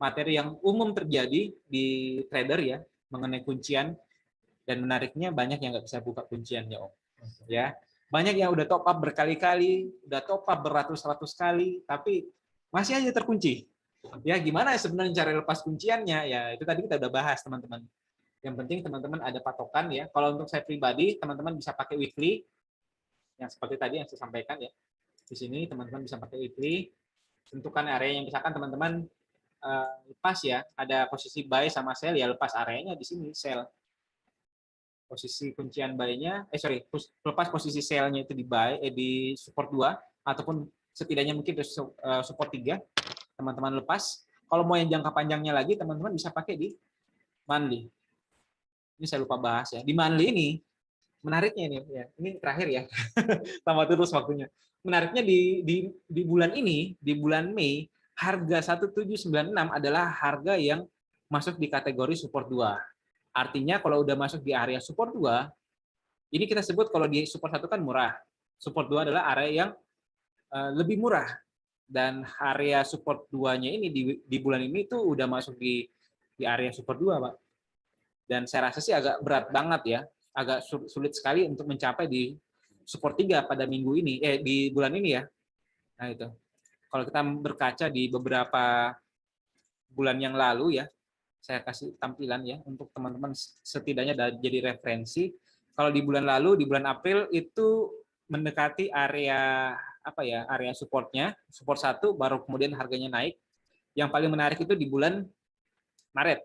materi yang umum terjadi di trader ya, mengenai kuncian. Dan menariknya banyak yang nggak bisa buka kunciannya, Om. Ya, banyak yang udah top up berkali-kali, udah top up beratus-ratus kali, tapi masih aja terkunci. Ya, gimana sebenarnya cara lepas kunciannya? Ya, itu tadi kita udah bahas, teman-teman. Yang penting teman-teman ada patokan ya. Kalau untuk saya pribadi, teman-teman bisa pakai weekly, yang seperti tadi yang saya sampaikan ya. Di sini teman-teman bisa pakai weekly, tentukan area yang misalkan teman-teman lepas ya, ada posisi buy sama sell, ya lepas areanya di sini sell. Posisi kuncian buy-nya, lepas posisi sell-nya itu di buy, di support 2, ataupun setidaknya mungkin support 3, teman-teman lepas. Kalau mau yang jangka panjangnya lagi, teman-teman bisa pakai di monthly. Ini saya lupa bahas ya. Di monthly ini, menariknya ini, ya, ini terakhir ya, tambah terus waktunya. Menariknya di bulan ini, di bulan Mei, harga 1796 adalah harga yang masuk di kategori support 2. Artinya kalau udah masuk di area support 2, ini kita sebut kalau di support 1 kan murah. Support 2 adalah area yang lebih murah. Dan area support 2-nya ini di bulan ini tuh udah masuk di area support 2, Pak. Dan saya rasa sih agak berat banget ya. Agak sulit sekali untuk mencapai di support 3 pada minggu ini, di bulan ini ya. Nah itu. Kalau kita berkaca di beberapa bulan yang lalu ya, saya kasih tampilan ya untuk teman-teman setidaknya jadi referensi. Kalau di bulan lalu, di bulan April itu mendekati area apa ya, area supportnya, support 1, baru kemudian harganya naik. Yang paling menarik itu di bulan Maret.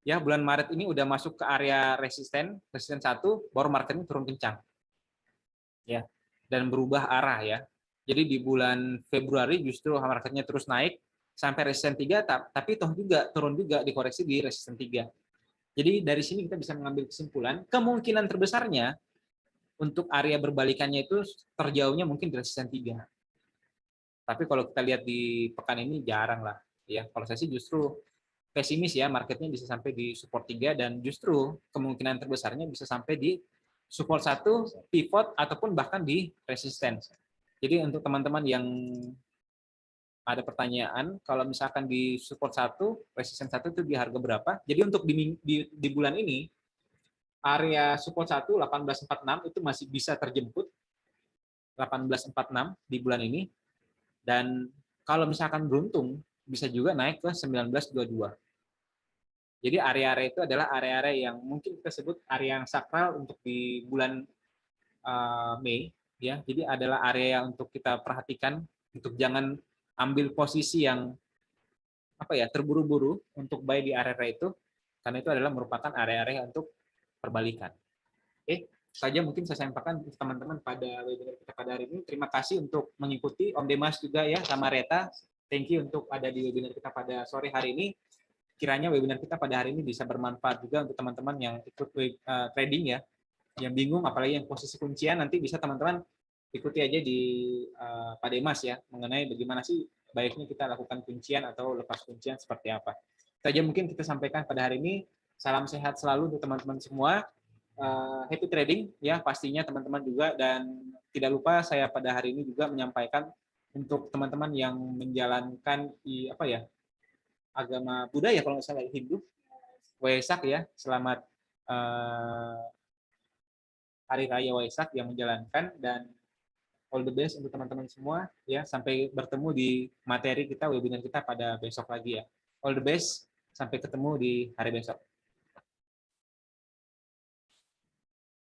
Ya, bulan Maret ini udah masuk ke area resisten 1, baru marketnya turun kencang. Ya, dan berubah arah ya. Jadi di bulan Februari justru marketnya terus naik sampai resisten 3, tapi toh juga turun juga, dikoreksi di resisten 3. Jadi dari sini kita bisa mengambil kesimpulan, kemungkinan terbesarnya untuk area berbalikannya itu terjauhnya mungkin di resisten 3. Tapi kalau kita lihat di pekan ini jarang lah. Ya, kalau saya sih justru pesimis ya, marketnya bisa sampai di support 3, dan justru kemungkinan terbesarnya bisa sampai di support 1, pivot, ataupun bahkan di resisten. Jadi untuk teman-teman yang ada pertanyaan, kalau misalkan di support 1, resisten 1 itu di harga berapa? Jadi untuk di bulan ini, area support 1, 1846 itu masih bisa terjemput, 1846 di bulan ini, dan kalau misalkan beruntung, bisa juga naik ke 1922. Jadi area-area itu adalah area-area yang mungkin kita sebut area yang sakral untuk di bulan Mei, ya. Jadi adalah area yang untuk kita perhatikan, untuk jangan ambil posisi yang apa ya, terburu-buru untuk buy di area itu, karena itu adalah merupakan area-area untuk perbalikan. Oke, saja mungkin saya sampaikan untuk teman-teman pada webinar kita pada hari ini. Terima kasih untuk mengikuti, Om Demas juga ya, sama Reta. Thank you untuk ada di webinar kita pada sore hari ini. Kiranya webinar kita pada hari ini bisa bermanfaat juga untuk teman-teman yang ikut trading ya, yang bingung apalagi yang posisi kuncian, nanti bisa teman-teman ikuti aja di Pak Demas ya, mengenai bagaimana sih baiknya kita lakukan kuncian atau lepas kuncian seperti apa. Itu aja mungkin kita sampaikan pada hari ini. Salam sehat selalu untuk teman-teman semua. Happy trading ya pastinya teman-teman juga, dan tidak lupa saya pada hari ini juga menyampaikan untuk teman-teman yang menjalankan apa ya, agama Buddha ya, kalau nggak salah Hindu, Waisak ya, selamat Hari Raya Waisak yang menjalankan, dan all the best untuk teman-teman semua ya. Sampai bertemu di materi kita, webinar kita pada besok lagi ya. All the best, sampai ketemu di hari besok.